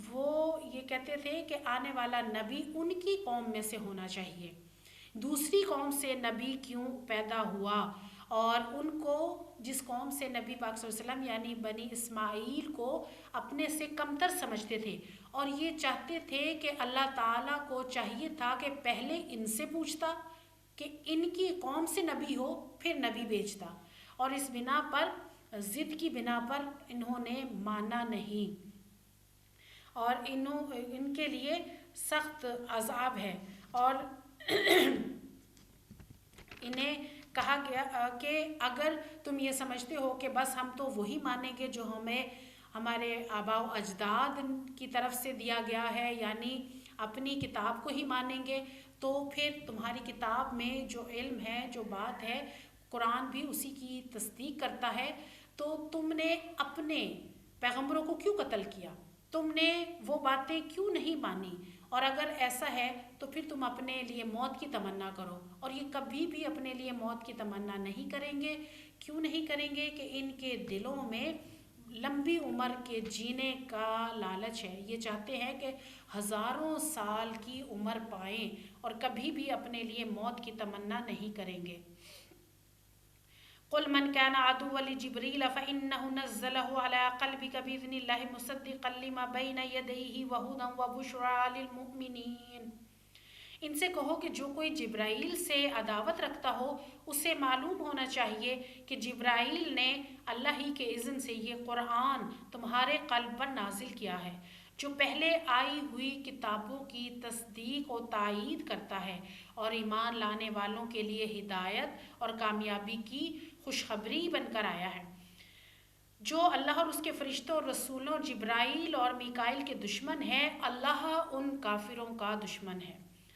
وہ یہ کہتے تھے کہ آنے والا نبی ان کی قوم میں سے ہونا چاہیے، دوسری قوم سے نبی کیوں پیدا ہوا، اور ان کو جس قوم سے نبی پاک صلی اللہ علیہ وسلم یعنی بنی اسماعیل کو اپنے سے کمتر سمجھتے تھے، اور یہ چاہتے تھے کہ اللہ تعالیٰ کو چاہیے تھا کہ پہلے ان سے پوچھتا کہ ان کی قوم سے نبی ہو پھر نبی بھیجتا، اور اس بنا پر، ضد کی بنا پر انہوں نے مانا نہیں، اور ان کے لیے سخت عذاب ہے۔ اور انہیں کہا گیا کہ اگر تم یہ سمجھتے ہو کہ بس ہم تو وہی مانیں گے جو ہمیں ہمارے آباء و اجداد کی طرف سے دیا گیا ہے، یعنی اپنی کتاب کو ہی مانیں گے، تو پھر تمہاری کتاب میں جو علم ہے، جو بات ہے، قرآن بھی اسی کی تصدیق کرتا ہے، تو تم نے اپنے پیغمبروں کو کیوں قتل کیا؟ تم نے وہ باتیں کیوں نہیں مانی؟ اور اگر ایسا ہے تو پھر تم اپنے لیے موت کی تمنا کرو، اور یہ کبھی بھی اپنے لیے موت کی تمنا نہیں کریں گے۔ کیوں نہیں کریں گے؟ کہ ان کے دلوں میں لمبی عمر کے جینے کا لالچ ہے، یہ چاہتے ہیں کہ ہزاروں سال کی عمر پائیں، اور کبھی بھی اپنے لیے موت کی تمنا نہیں کریں گے۔ قل من كان عدوا لجبريل فإنه نزله على قلبك بإذن الله مصدقا لما بين يديه وهدى وبشرى للمؤمنين۔ ان سے کہو کہ جو کوئی جبرائیل سے عداوت رکھتا ہو اسے معلوم ہونا چاہیے کہ جبرائیل نے اللہ ہی کے اذن سے یہ قرآن تمہارے قلب پر نازل کیا ہے، جو پہلے آئی ہوئی کتابوں کی تصدیق و تائید کرتا ہے، اور ایمان لانے والوں کے لیے ہدایت اور کامیابی کی خوشخبری بن کر آیا ہے۔ جو اللہ اور اس کے فرشتوں اور رسولوں اور جبرائیل اور میکائیل کے دشمن ہیں، اللہ ان کافروں کا دشمن ہے۔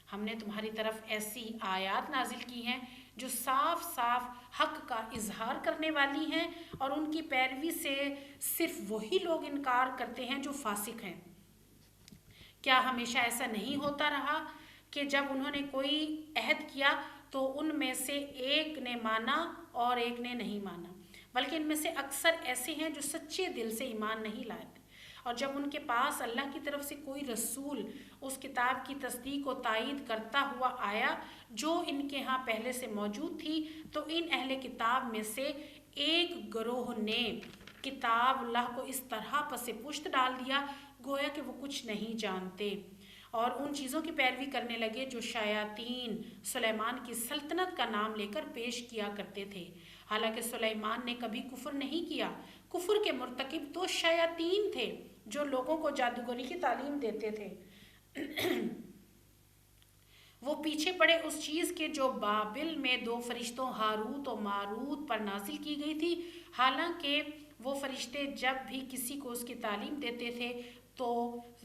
ہم نے تمہاری طرف ایسی آیات نازل کی ہیں جو صاف صاف حق کا اظہار کرنے والی ہیں، اور ان کی پیروی سے صرف وہی لوگ انکار کرتے ہیں جو فاسق ہیں۔ کیا ہمیشہ ایسا نہیں ہوتا رہا کہ جب انہوں نے کوئی عہد کیا تو ان میں سے ایک نے مانا اور ایک نے نہیں مانا، بلکہ ان میں سے اکثر ایسے ہیں جو سچے دل سے ایمان نہیں لائے، اور جب ان کے پاس اللہ کی طرف سے کوئی رسول اس کتاب کی تصدیق و تائید کرتا ہوا آیا جو ان کے ہاں پہلے سے موجود تھی، تو ان اہل کتاب میں سے ایک گروہ نے کتاب اللہ کو اس طرح پس پشت ڈال دیا گویا کہ وہ کچھ نہیں جانتے، اور ان چیزوں کی پیروی کرنے لگے جو شیاطین سلیمان کی سلطنت کا نام لے کر پیش کیا کرتے تھے، حالانکہ سلیمان نے کبھی کفر نہیں کیا۔ کفر کے مرتکب تو شیاطین تھے جو لوگوں کو جادوگری کی تعلیم دیتے تھے۔ وہ پیچھے پڑے اس چیز کے جو بابل میں دو فرشتوں ہاروت و ماروت پر نازل کی گئی تھی، حالانکہ وہ فرشتے جب بھی کسی کو اس کی تعلیم دیتے تھے تو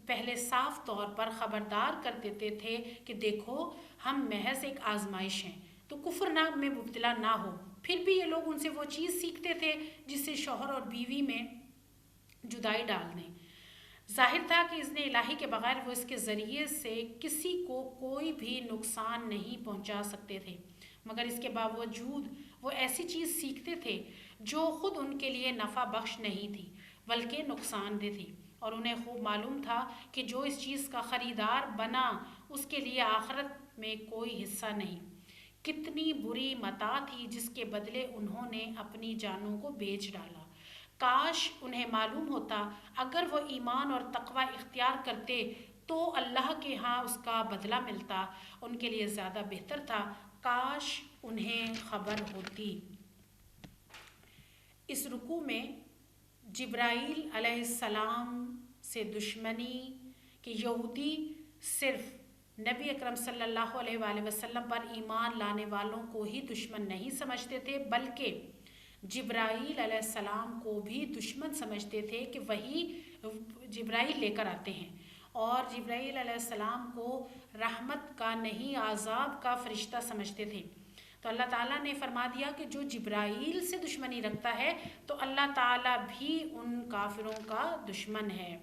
پہلے صاف طور پر خبردار کر دیتے تھے کہ دیکھو ہم محض ایک آزمائش ہیں، تو کفر میں مبتلا نہ ہو۔ پھر بھی یہ لوگ ان سے وہ چیز سیکھتے تھے جس سے شوہر اور بیوی میں جدائی ڈال دیں۔ ظاہر تھا کہ اذن الہی کے بغیر وہ اس کے ذریعے سے کسی کو کوئی بھی نقصان نہیں پہنچا سکتے تھے، مگر اس کے باوجود وہ ایسی چیز سیکھتے تھے جو خود ان کے لیے نفع بخش نہیں تھی بلکہ نقصان دہ تھی، اور انہیں خوب معلوم تھا کہ جو اس چیز کا خریدار بنا اس کے لیے آخرت میں کوئی حصہ نہیں۔ کتنی بری متاع تھی جس کے بدلے انہوں نے اپنی جانوں کو بیچ ڈالا۔ کاش انہیں معلوم ہوتا اگر وہ ایمان اور تقوی اختیار کرتے تو اللہ کے ہاں اس کا بدلہ ملتا ان کے لیے زیادہ بہتر تھا، کاش انہیں خبر ہوتی۔ اس رکوع میں جبرائیل علیہ السلام سے دشمنی کہ یہودی صرف نبی اکرم صلی اللہ علیہ وآلہ وسلم پر ایمان لانے والوں کو ہی دشمن نہیں سمجھتے تھے، بلکہ جبرائیل علیہ السلام کو بھی دشمن سمجھتے تھے کہ وہی جبرائیل لے کر آتے ہیں، اور جبرائیل علیہ السلام کو رحمت کا نہیں عذاب کا فرشتہ سمجھتے تھے۔ تو اللہ تعالیٰ نے فرما دیا کہ جو جبرائیل سے دشمنی رکھتا ہے تو اللہ تعالیٰ بھی ان کافروں کا دشمن ہے۔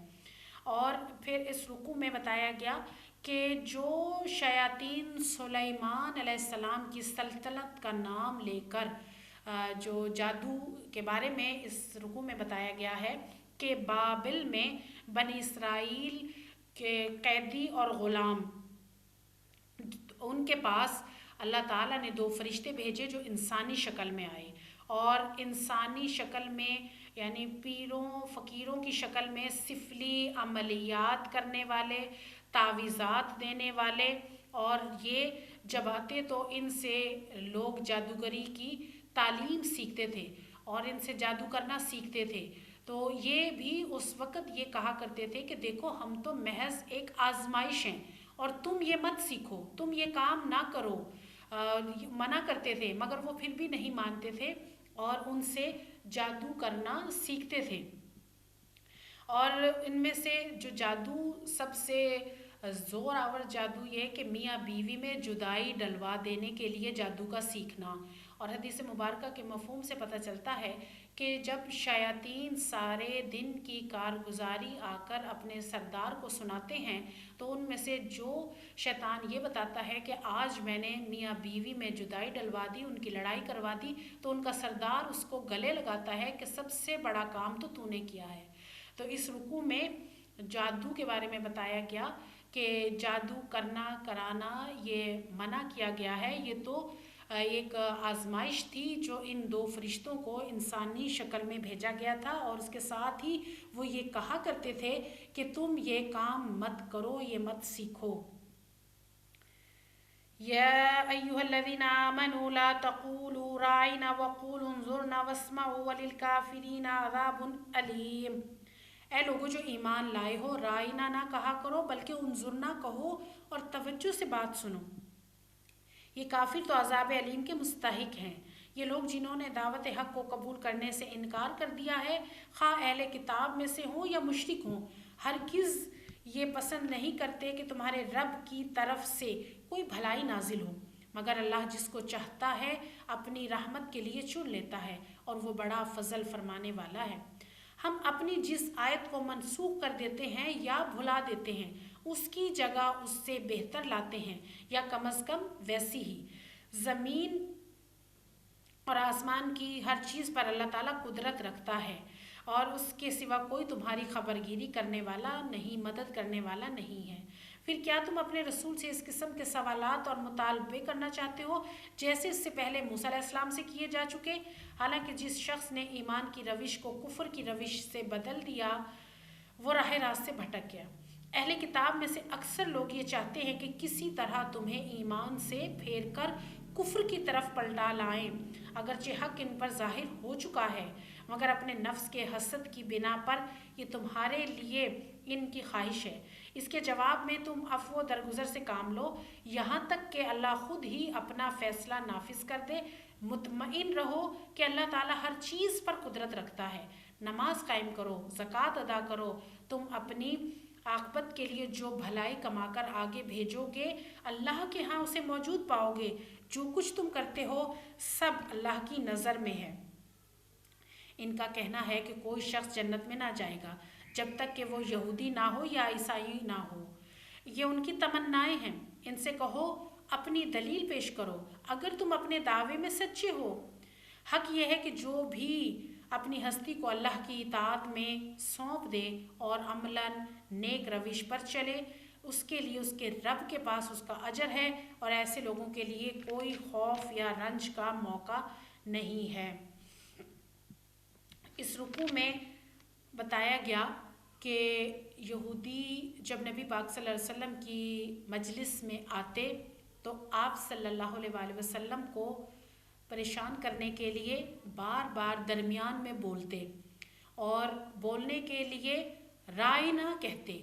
اور پھر اس رکوع میں بتایا گیا کہ جو شیاطین سلیمان علیہ السلام کی سلطنت کا نام لے کر جو جادو کے بارے میں اس رکوع میں بتایا گیا ہے کہ بابل میں بنی اسرائیل کے قیدی اور غلام، ان کے پاس اللہ تعالیٰ نے 2 فرشتے بھیجے جو انسانی شکل میں آئے، اور انسانی شکل میں یعنی پیروں فقیروں کی شکل میں سفلی عملیات کرنے والے، تعویذات دینے والے، اور یہ جب آتے تو ان سے لوگ جادوگری کی تعلیم سیکھتے تھے اور ان سے جادو کرنا سیکھتے تھے۔ تو یہ بھی اس وقت یہ کہا کرتے تھے کہ دیکھو ہم تو محض ایک آزمائش ہیں اور تم یہ مت سیکھو، تم یہ کام نہ کرو، منع کرتے تھے، مگر وہ پھر بھی نہیں مانتے تھے اور ان سے جادو کرنا سیکھتے تھے۔ اور ان میں سے جو جادو سب سے زور آور جادو یہ کہ میاں بیوی میں جدائی ڈلوا دینے کے لیے جادو کا سیکھنا، اور حدیث مبارکہ کے مفہوم سے پتہ چلتا ہے کہ جب شیاطین سارے دن کی کارگزاری آ کر اپنے سردار کو سناتے ہیں تو ان میں سے جو شیطان یہ بتاتا ہے کہ آج میں نے میاں بیوی میں جدائی ڈلوا دی، ان کی لڑائی کروا دی، تو ان کا سردار اس کو گلے لگاتا ہے کہ سب سے بڑا کام تو نے کیا ہے۔ تو اس رکوع میں جادو کے بارے میں بتایا گیا کہ جادو کرنا کرانا یہ منع کیا گیا ہے، یہ تو ایک آزمائش تھی جو ان 2 فرشتوں کو انسانی شکل میں بھیجا گیا تھا، اور اس کے ساتھ ہی وہ یہ کہا کرتے تھے کہ تم یہ کام مت کرو، یہ مت سیکھو۔ یا ایھا الذین آمنوا لا تقولوا راعنا وقولوا انظرنا واسمعوا وللکافرین عذاب علیم۔ اے لوگو جو ایمان لائے ہو، رائنا نہ کہا کرو بلکہ انظرنا کہو اور توجہ سے بات سنو، یہ کافر تو عذاب علیم کے مستحق ہیں۔ یہ لوگ جنہوں نے دعوت حق کو قبول کرنے سے انکار کر دیا ہے، خواہ اہل کتاب میں سے ہوں یا مشرک ہوں، ہرگز یہ پسند نہیں کرتے کہ تمہارے رب کی طرف سے کوئی بھلائی نازل ہو، مگر اللہ جس کو چاہتا ہے اپنی رحمت کے لیے چن لیتا ہے، اور وہ بڑا فضل فرمانے والا ہے۔ ہم اپنی جس آیت کو منسوخ کر دیتے ہیں یا بھلا دیتے ہیں اس کی جگہ اس سے بہتر لاتے ہیں، یا کم از کم ویسی ہی۔ زمین اور آسمان کی ہر چیز پر اللہ تعالیٰ قدرت رکھتا ہے اور اس کے سوا کوئی تمہاری خبرگیری کرنے والا نہیں، مدد کرنے والا نہیں ہے۔ پھر کیا تم اپنے رسول سے اس قسم کے سوالات اور مطالبے کرنا چاہتے ہو جیسے اس سے پہلے موسیٰ علیہ السلام سے کیے جا چکے؟ حالانکہ جس شخص نے ایمان کی روش کو کفر کی روش سے بدل دیا وہ راہ راست سے بھٹک گیا۔ اہل کتاب میں سے اکثر لوگ یہ چاہتے ہیں کہ کسی طرح تمہیں ایمان سے پھیر کر کفر کی طرف پلٹا لائیں، اگرچہ حق ان پر ظاہر ہو چکا ہے، مگر اپنے نفس کے حسد کی بنا پر یہ تمہارے لیے ان کی خواہش ہے۔ اس کے جواب میں تم عفو و درگزر سے کام لو یہاں تک کہ اللہ خود ہی اپنا فیصلہ نافذ کر دے۔ مطمئن رہو کہ اللہ تعالیٰ ہر چیز پر قدرت رکھتا ہے۔ نماز قائم کرو، زکوٰۃ ادا کرو، تم اپنی عاقبت کے لیے جو بھلائی کما کر آگے بھیجو گے اللہ کے ہاں اسے موجود پاؤ گے۔ جو کچھ تم کرتے ہو سب اللہ کی نظر میں ہے۔ ان کا کہنا ہے کہ کوئی شخص جنت میں نہ جائے گا جب تک کہ وہ یہودی نہ ہو یا عیسائی نہ ہو، یہ ان کی تمنائیں ہیں۔ ان سے کہو اپنی دلیل پیش کرو اگر تم اپنے دعوے میں سچے ہو۔ حق یہ ہے کہ جو بھی اپنی ہستی کو اللہ کی اطاعت میں سونپ دے اور عملاً نیک روش پر چلے، اس کے لیے اس کے رب کے پاس اس کا اجر ہے، اور ایسے لوگوں کے لیے کوئی خوف یا رنج کا موقع نہیں ہے۔ اس رکوع میں بتایا گیا کہ یہودی جب نبی پاک صلی اللہ علیہ وسلم کی مجلس میں آتے تو آپ صلی اللہ علیہ وآلہ وسلم کو پریشان کرنے کے لیے بار بار درمیان میں بولتے اور بولنے کے لیے رائنا کہتے۔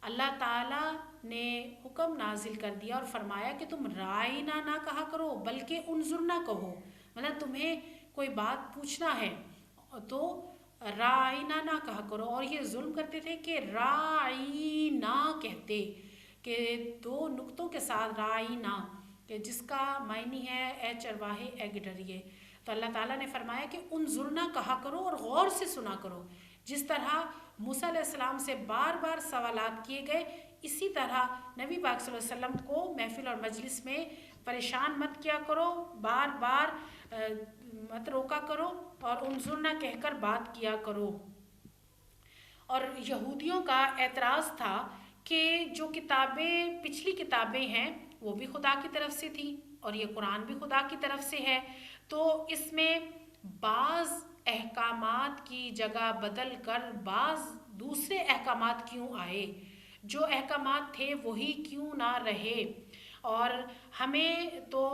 اللہ تعالیٰ نے حکم نازل کر دیا اور فرمایا کہ تم رائنا نہ کہا کرو بلکہ انظرنا کہو، مطلب تمہیں کوئی بات پوچھنا ہے تو رائنا نہ کہا کرو، اور یہ ظلم کرتے تھے کہ رائنا کہتے، کہ دو نقطوں کے ساتھ رائنا، کہ جس کا معنی ہے اے چرواہے اے گڈریے۔ تو اللہ تعالیٰ نے فرمایا کہ انظرنا کہا کرو اور غور سے سنا کرو۔ جس طرح موسیٰ علیہ السلام سے بار بار سوالات کیے گئے، اسی طرح نبی پاک صلی اللہ علیہ وسلم کو محفل اور مجلس میں پریشان مت کیا کرو، بار بار مت روکا کرو اور انظرنا کہہ کر بات کیا کرو۔ اور یہودیوں کا اعتراض تھا کہ جو کتابیں پچھلی کتابیں ہیں وہ بھی خدا کی طرف سے تھیں اور یہ قرآن بھی خدا کی طرف سے ہے، تو اس میں بعض احکامات کی جگہ بدل کر بعض دوسرے احکامات کیوں آئے، جو احکامات تھے وہی کیوں نہ رہے، اور ہمیں تو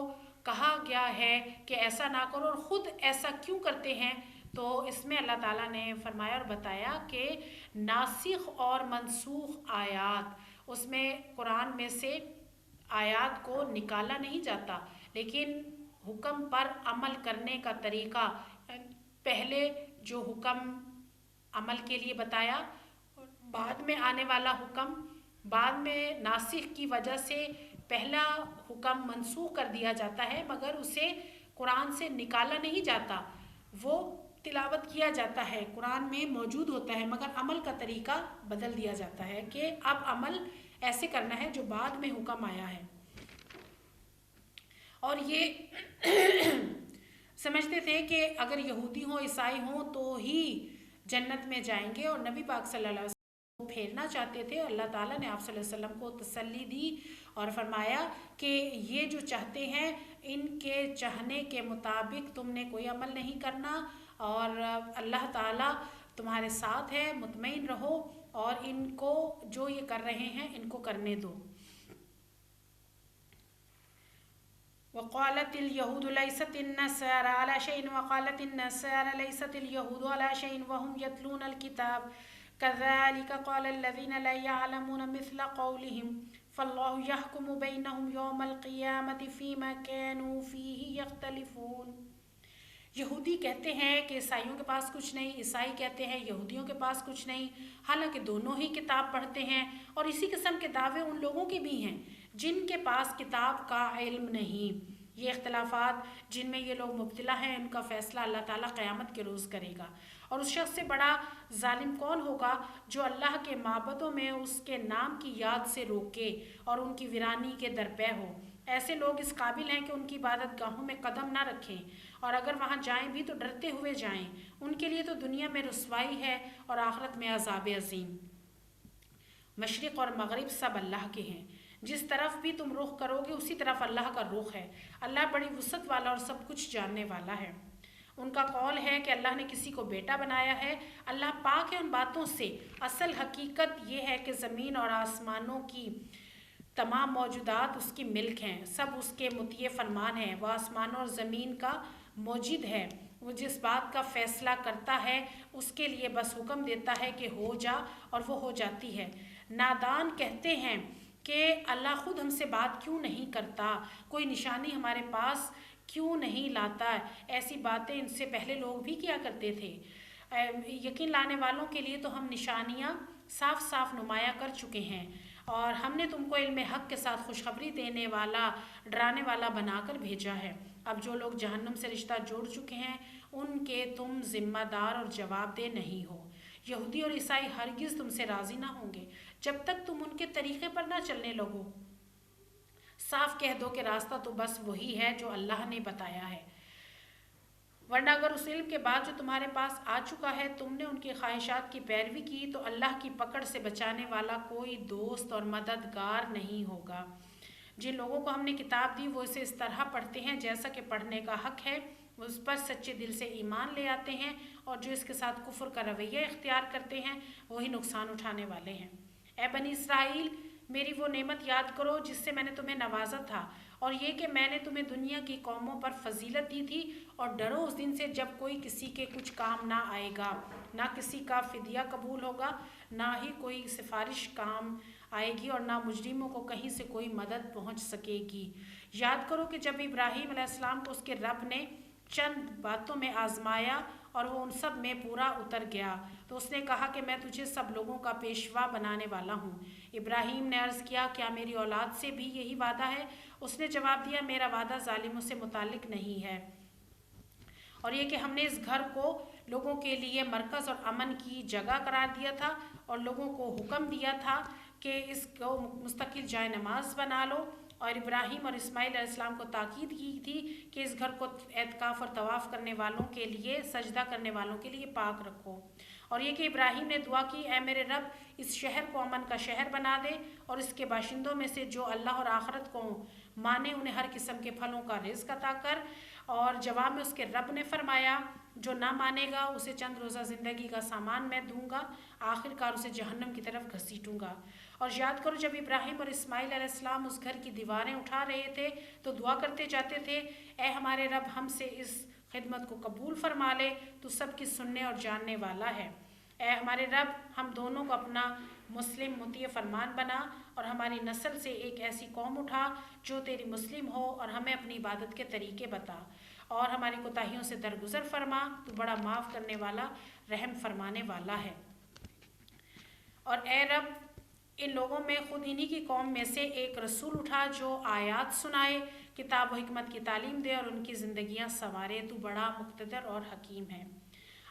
کہا گیا ہے کہ ایسا نہ کرو اور خود ایسا کیوں کرتے ہیں۔ تو اس میں اللہ تعالیٰ نے فرمایا اور بتایا کہ ناسخ اور منسوخ آیات، اس میں قرآن میں سے آیات کو نکالا نہیں جاتا، لیکن حکم پر عمل کرنے کا طریقہ، پہلے جو حکم عمل کے لیے بتایا، بعد میں آنے والا حکم، بعد میں ناسخ کی وجہ سے پہلا حکم منسوخ کر دیا جاتا ہے، مگر اسے قرآن سے نکالا نہیں جاتا، وہ تلاوت کیا جاتا ہے، قرآن میں موجود ہوتا ہے، مگر عمل کا طریقہ بدل دیا جاتا ہے کہ اب عمل ایسے کرنا ہے جو بعد میں حکم آیا ہے۔ اور یہ سمجھتے تھے کہ اگر یہودی ہوں عیسائی ہوں تو ہی جنت میں جائیں گے، اور نبی پاک صلی اللہ علیہ وسلم کو پھیرنا چاہتے تھے۔ اللہ تعالیٰ نے آپ صلی اللہ علیہ وسلم کو تسلی دی اور فرمایا کہ یہ جو چاہتے ہیں ان کے چاہنے کے مطابق تم نے کوئی عمل نہیں کرنا، اور اللہ تعالیٰ تمہارے ساتھ ہے، مطمئن رہو اور ان کو جو یہ کر رہے ہیں ان کو کرنے دو۔ وقالت اليهود ليست النصارى على شيء وقالت النصارى ليست اليهود على شيء وهم يتلون الكتاب كذلك قال الذين لا يعلمون مثل قولهم فالله يحكم بينهم يوم القيامة فيما كانوا فيه يختلفون۔ یہودی کہتے ہیں کہ عیسائیوں کے پاس کچھ نہیں، عیسائی کہتے ہیں یہودیوں کے پاس کچھ نہیں، حالانکہ دونوں ہی کتاب پڑھتے ہیں، اور اسی قسم کے دعوے ان لوگوں کے بھی ہیں جن کے پاس کتاب کا علم نہیں۔ یہ اختلافات جن میں یہ لوگ مبتلا ہیں ان کا فیصلہ اللہ تعالیٰ قیامت کے روز کرے گا، اور اس شخص سے بڑا ظالم کون ہوگا جو اللہ کے معبدوں میں اس کے نام کی یاد سے روکے اور ان کی ویرانی کے درپے ہو۔ ایسے لوگ اس قابل ہیں کہ ان کی عبادت گاہوں میں قدم نہ رکھیں، اور اگر وہاں جائیں بھی تو ڈرتے ہوئے جائیں، ان کے لیے تو دنیا میں رسوائی ہے اور آخرت میں عذاب عظیم۔ مشرق اور مغرب سب اللہ کے ہیں، جس طرف بھی تم رخ کرو گے اسی طرف اللہ کا رخ ہے، اللہ بڑی وسعت والا اور سب کچھ جاننے والا ہے۔ ان کا قول ہے کہ اللہ نے کسی کو بیٹا بنایا ہے، اللہ پاک ہے ان باتوں سے، اصل حقیقت یہ ہے کہ زمین اور آسمانوں کی تمام موجودات اس کی ملک ہیں، سب اس کے مطیع فرمان ہیں، وہ آسمانوں اور زمین کا موجد ہے، وہ جس بات کا فیصلہ کرتا ہے اس کے لیے بس حکم دیتا ہے کہ ہو جا اور وہ ہو جاتی ہے۔ نادان کہتے ہیں کہ اللہ خود ہم سے بات کیوں نہیں کرتا، کوئی نشانی ہمارے پاس کیوں نہیں لاتا، ایسی باتیں ان سے پہلے لوگ بھی کیا کرتے تھے۔ یقین لانے والوں کے لیے تو ہم نشانیاں صاف صاف نمایاں کر چکے ہیں، اور ہم نے تم کو علم حق کے ساتھ خوشخبری دینے والا، ڈرانے والا بنا کر بھیجا ہے۔ اب جو لوگ جہنم سے رشتہ جوڑ چکے ہیں ان کے تم ذمہ دار اور جواب دہ نہیں ہو۔ یہودی اور عیسائی ہرگز تم سے راضی نہ ہوں گے جب تک تم ان کے طریقے پر نہ چلنے لگو۔ صاف کہہ دو کہ راستہ تو بس وہی ہے جو اللہ نے بتایا ہے، ورنہ اگر اس علم کے بعد جو تمہارے پاس آ چکا ہے تم نے ان کی خواہشات کی پیروی کی تو اللہ کی پکڑ سے بچانے والا کوئی دوست اور مددگار نہیں ہوگا۔ جن لوگوں کو ہم نے کتاب دی وہ اسے اس طرح پڑھتے ہیں جیسا کہ پڑھنے کا حق ہے، وہ اس پر سچے دل سے ایمان لے آتے ہیں، اور جو اس کے ساتھ کفر کا رویہ اختیار کرتے ہیں وہی نقصان اٹھانے والے ہیں۔ اے بنی اسرائیل، میری وہ نعمت یاد کرو جس سے میں نے تمہیں نوازا تھا، اور یہ کہ میں نے تمہیں دنیا کی قوموں پر فضیلت دی تھی، اور ڈرو اس دن سے جب کوئی کسی کے کچھ کام نہ آئے گا، نہ کسی کا فدیہ قبول ہوگا، نہ ہی کوئی سفارش کام آئے گی، اور نہ مجرموں کو کہیں سے کوئی مدد پہنچ سکے گی۔ یاد کرو کہ جب ابراہیم علیہ السلام کو اس کے رب نے چند باتوں میں آزمایا اور وہ ان سب میں پورا اتر گیا، تو اس نے کہا کہ میں تجھے سب لوگوں کا پیشوا بنانے والا ہوں۔ ابراہیم نے عرض کیا، کیا میری اولاد سے بھی یہی وعدہ ہے؟ اس نے جواب دیا، میرا وعدہ ظالموں سے متعلق نہیں ہے، اور یہ کہ ہم نے اس گھر کو لوگوں کے لیے مرکز اور امن کی جگہ قرار دیا تھا، اور لوگوں کو حکم دیا تھا کہ اس کو مستقل جائے نماز بنا لو، اور ابراہیم اور اسماعیل علیہ السلام کو تاکید کی تھی کہ اس گھر کو اعتکاف اور طواف کرنے والوں کے لیے، سجدہ کرنے والوں کے لیے پاک رکھو، اور یہ کہ ابراہیم نے دعا کی، اے میرے رب، اس شہر کو امن کا شہر بنا دے، اور اس کے باشندوں میں سے جو اللہ اور آخرت کو مانے انہیں ہر قسم کے پھلوں کا رزق عطا کر۔ اور جواب میں اس کے رب نے فرمایا، جو نہ مانے گا اسے چند روزہ زندگی کا سامان میں دوں گا، آخر کار اسے جہنم کی طرف گھسیٹوں گا۔ اور یاد کرو جب ابراہیم اور اسماعیل علیہ السلام اس گھر کی دیواریں اٹھا رہے تھے تو دعا کرتے جاتے تھے، اے ہمارے رب، ہم سے اس خدمت کو قبول فرما لے، تو سب کی سننے اور جاننے والا ہے۔ اے ہمارے رب، ہم دونوں کو اپنا مسلم مطیع فرمان بنا، اور ہماری نسل سے ایک ایسی قوم اٹھا جو تیری مسلم ہو، اور ہمیں اپنی عبادت کے طریقے بتا، اور ہماری کوتاہیوں سے درگزر فرما، تو بڑا معاف کرنے والا، رحم فرمانے والا ہے۔ اور اے رب، ان لوگوں میں خود انہی کی قوم میں سے ایک رسول اٹھا جو آیات سنائے، کتاب و حکمت کی تعلیم دے، اور ان کی زندگیاں سنوارے، تو بڑا مقتدر اور حکیم ہے۔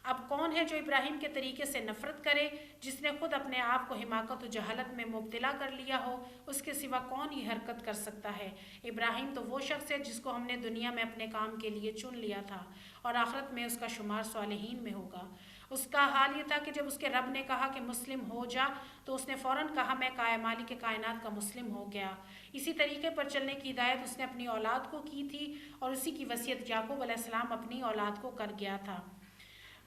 اب کون ہے جو ابراہیم کے طریقے سے نفرت کرے، جس نے خود اپنے آپ کو حماقت و جہالت میں مبتلا کر لیا ہو؟ اس کے سوا کون یہ حرکت کر سکتا ہے؟ ابراہیم تو وہ شخص ہے جس کو ہم نے دنیا میں اپنے کام کے لیے چن لیا تھا، اور آخرت میں اس کا شمار صالحین میں ہوگا۔ اس کا حال یہ تھا کہ جب اس کے رب نے کہا کہ مسلم ہو جا، تو اس نے فوراً کہا، میں مالک کائنات کا مسلم ہو گیا۔ اسی طریقے پر چلنے کی ہدایت اس نے اپنی اولاد کو کی تھی، اور اسی کی وصیت یعقوب علیہ السلام اپنی اولاد کو کر گیا تھا۔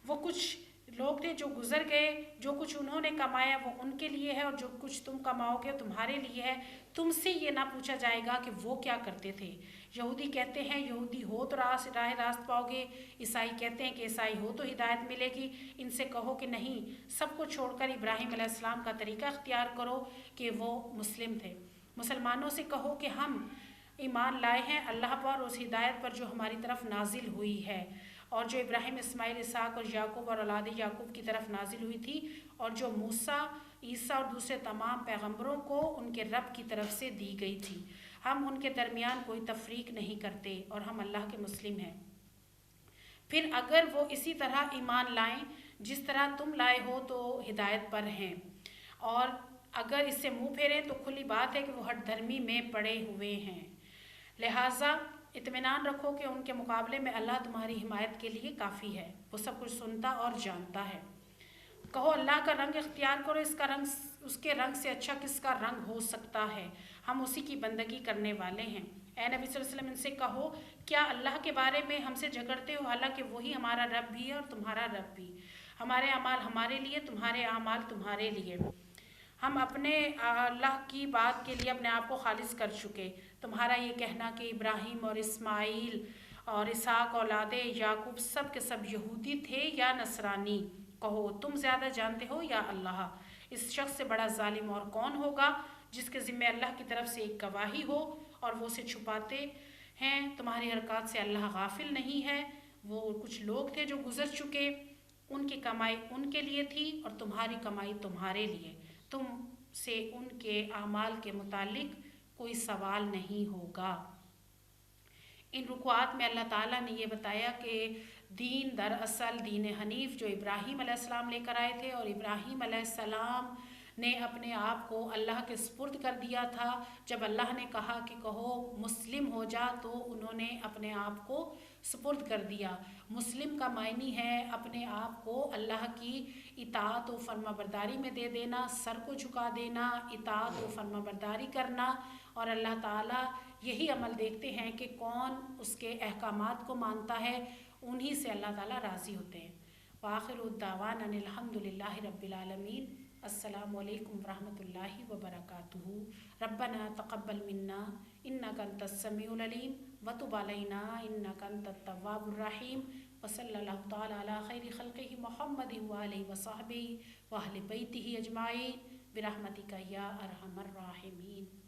وہ کچھ لوگ تھے جو گزر گئے، جو کچھ انہوں نے کمایا وہ ان کے لیے ہے، اور جو کچھ تم کماؤ گے تمہارے لیے ہے، تم سے یہ نہ پوچھا جائے گا کہ وہ کیا کرتے تھے۔ یہودی کہتے ہیں یہودی ہو تو راہ راست پاؤ گے، عیسائی کہتے ہیں کہ عیسائی ہو تو ہدایت ملے گی۔ ان سے کہو کہ نہیں، سب کو چھوڑ کر ابراہیم علیہ السلام کا طریقہ اختیار کرو کہ وہ مسلم تھے۔ مسلمانوں سے کہو کہ ہم ایمان لائے ہیں اللہ پر، اس ہدایت پر جو ہماری طرف نازل ہوئی ہے، اور جو ابراہیم، اسماعیل، اسحاق اور یعقوب اور اولاد یعقوب کی طرف نازل ہوئی تھی، اور جو موسیٰ، عیسیٰ اور دوسرے تمام پیغمبروں کو ان کے رب کی طرف سے دی گئی تھی۔ ہم ان کے درمیان کوئی تفریق نہیں کرتے، اور ہم اللہ کے مسلم ہیں۔ پھر اگر وہ اسی طرح ایمان لائیں جس طرح تم لائے ہو تو ہدایت پر ہیں، اور اگر اس سے منہ پھیریں تو کھلی بات ہے کہ وہ ہٹ دھرمی میں پڑے ہوئے ہیں۔ لہٰذا اطمینان رکھو کہ ان کے مقابلے میں اللہ تمہاری حمایت کے لیے کافی ہے، وہ سب کچھ سنتا اور جانتا ہے۔ کہو اللہ کا رنگ اختیار کرو، اس کے رنگ سے اچھا کس کا رنگ ہو سکتا ہے؟ ہم اسی کی بندگی کرنے والے ہیں۔ اے نبی صلی اللہ علیہ وسلم، ان سے کہو، کیا اللہ کے بارے میں ہم سے جھگڑتے ہو، حالانکہ وہی ہمارا رب بھی ہے اور تمہارا رب بھی؟ ہمارے اعمال ہمارے لیے، تمہارے اعمال تمہارے لیے۔ ہم اپنے اللہ کی بات کے لیے اپنے آپ کو خالص کر چکے۔ تمہارا یہ کہنا کہ ابراہیم اور اسماعیل اور اسحاق اولاد یعقوب سب کے سب یہودی تھے یا نصرانی، کہو تم زیادہ جانتے ہو یا اللہ؟ اس شخص سے بڑا ظالم اور کون ہوگا جس کے ذمہ اللہ کی طرف سے ایک گواہی ہو اور وہ اسے چھپاتے ہیں؟ تمہاری حرکات سے اللہ غافل نہیں ہے۔ وہ کچھ لوگ تھے جو گزر چکے، ان کی کمائی ان کے لیے تھی اور تمہاری کمائی تمہارے لیے، تم سے ان کے اعمال کے متعلق کوئی سوال نہیں ہوگا۔ ان رکوعات میں اللہ تعالیٰ نے یہ بتایا کہ دین دراصل دین حنیف جو ابراہیم علیہ السلام لے کر آئے تھے، اور ابراہیم علیہ السلام نے اپنے آپ کو اللہ کے سپرد کر دیا تھا۔ جب اللہ نے کہا کہ کہو مسلم ہو جا، تو انہوں نے اپنے آپ کو سپرد کر دیا۔ مسلم کا معنی ہے اپنے آپ کو اللہ کی اطاعت و فرما برداری میں دے دینا، سر کو جھکا دینا، اطاعت و فرما برداری کرنا، اور اللہ تعالیٰ یہی عمل دیکھتے ہیں کہ کون اس کے احکامات کو مانتا ہے انہی سے اللہ تعالیٰ راضی ہوتے ہیں۔ وآخر الدعوانا ان الحمد للہ رب العالمین۔ السلام علیکم ورحمۃ اللہ وبرکاتہ۔ ربنا تقبل منا انک انت السمیع العلیم وتب علینا انک انت التواب الرحیم، وصلی اللہ تعالی علی خیر خلقہ محمد وآلہ وصحبہ واہل بیتہ اجمعین برحمتک یا ارحم الراحمین۔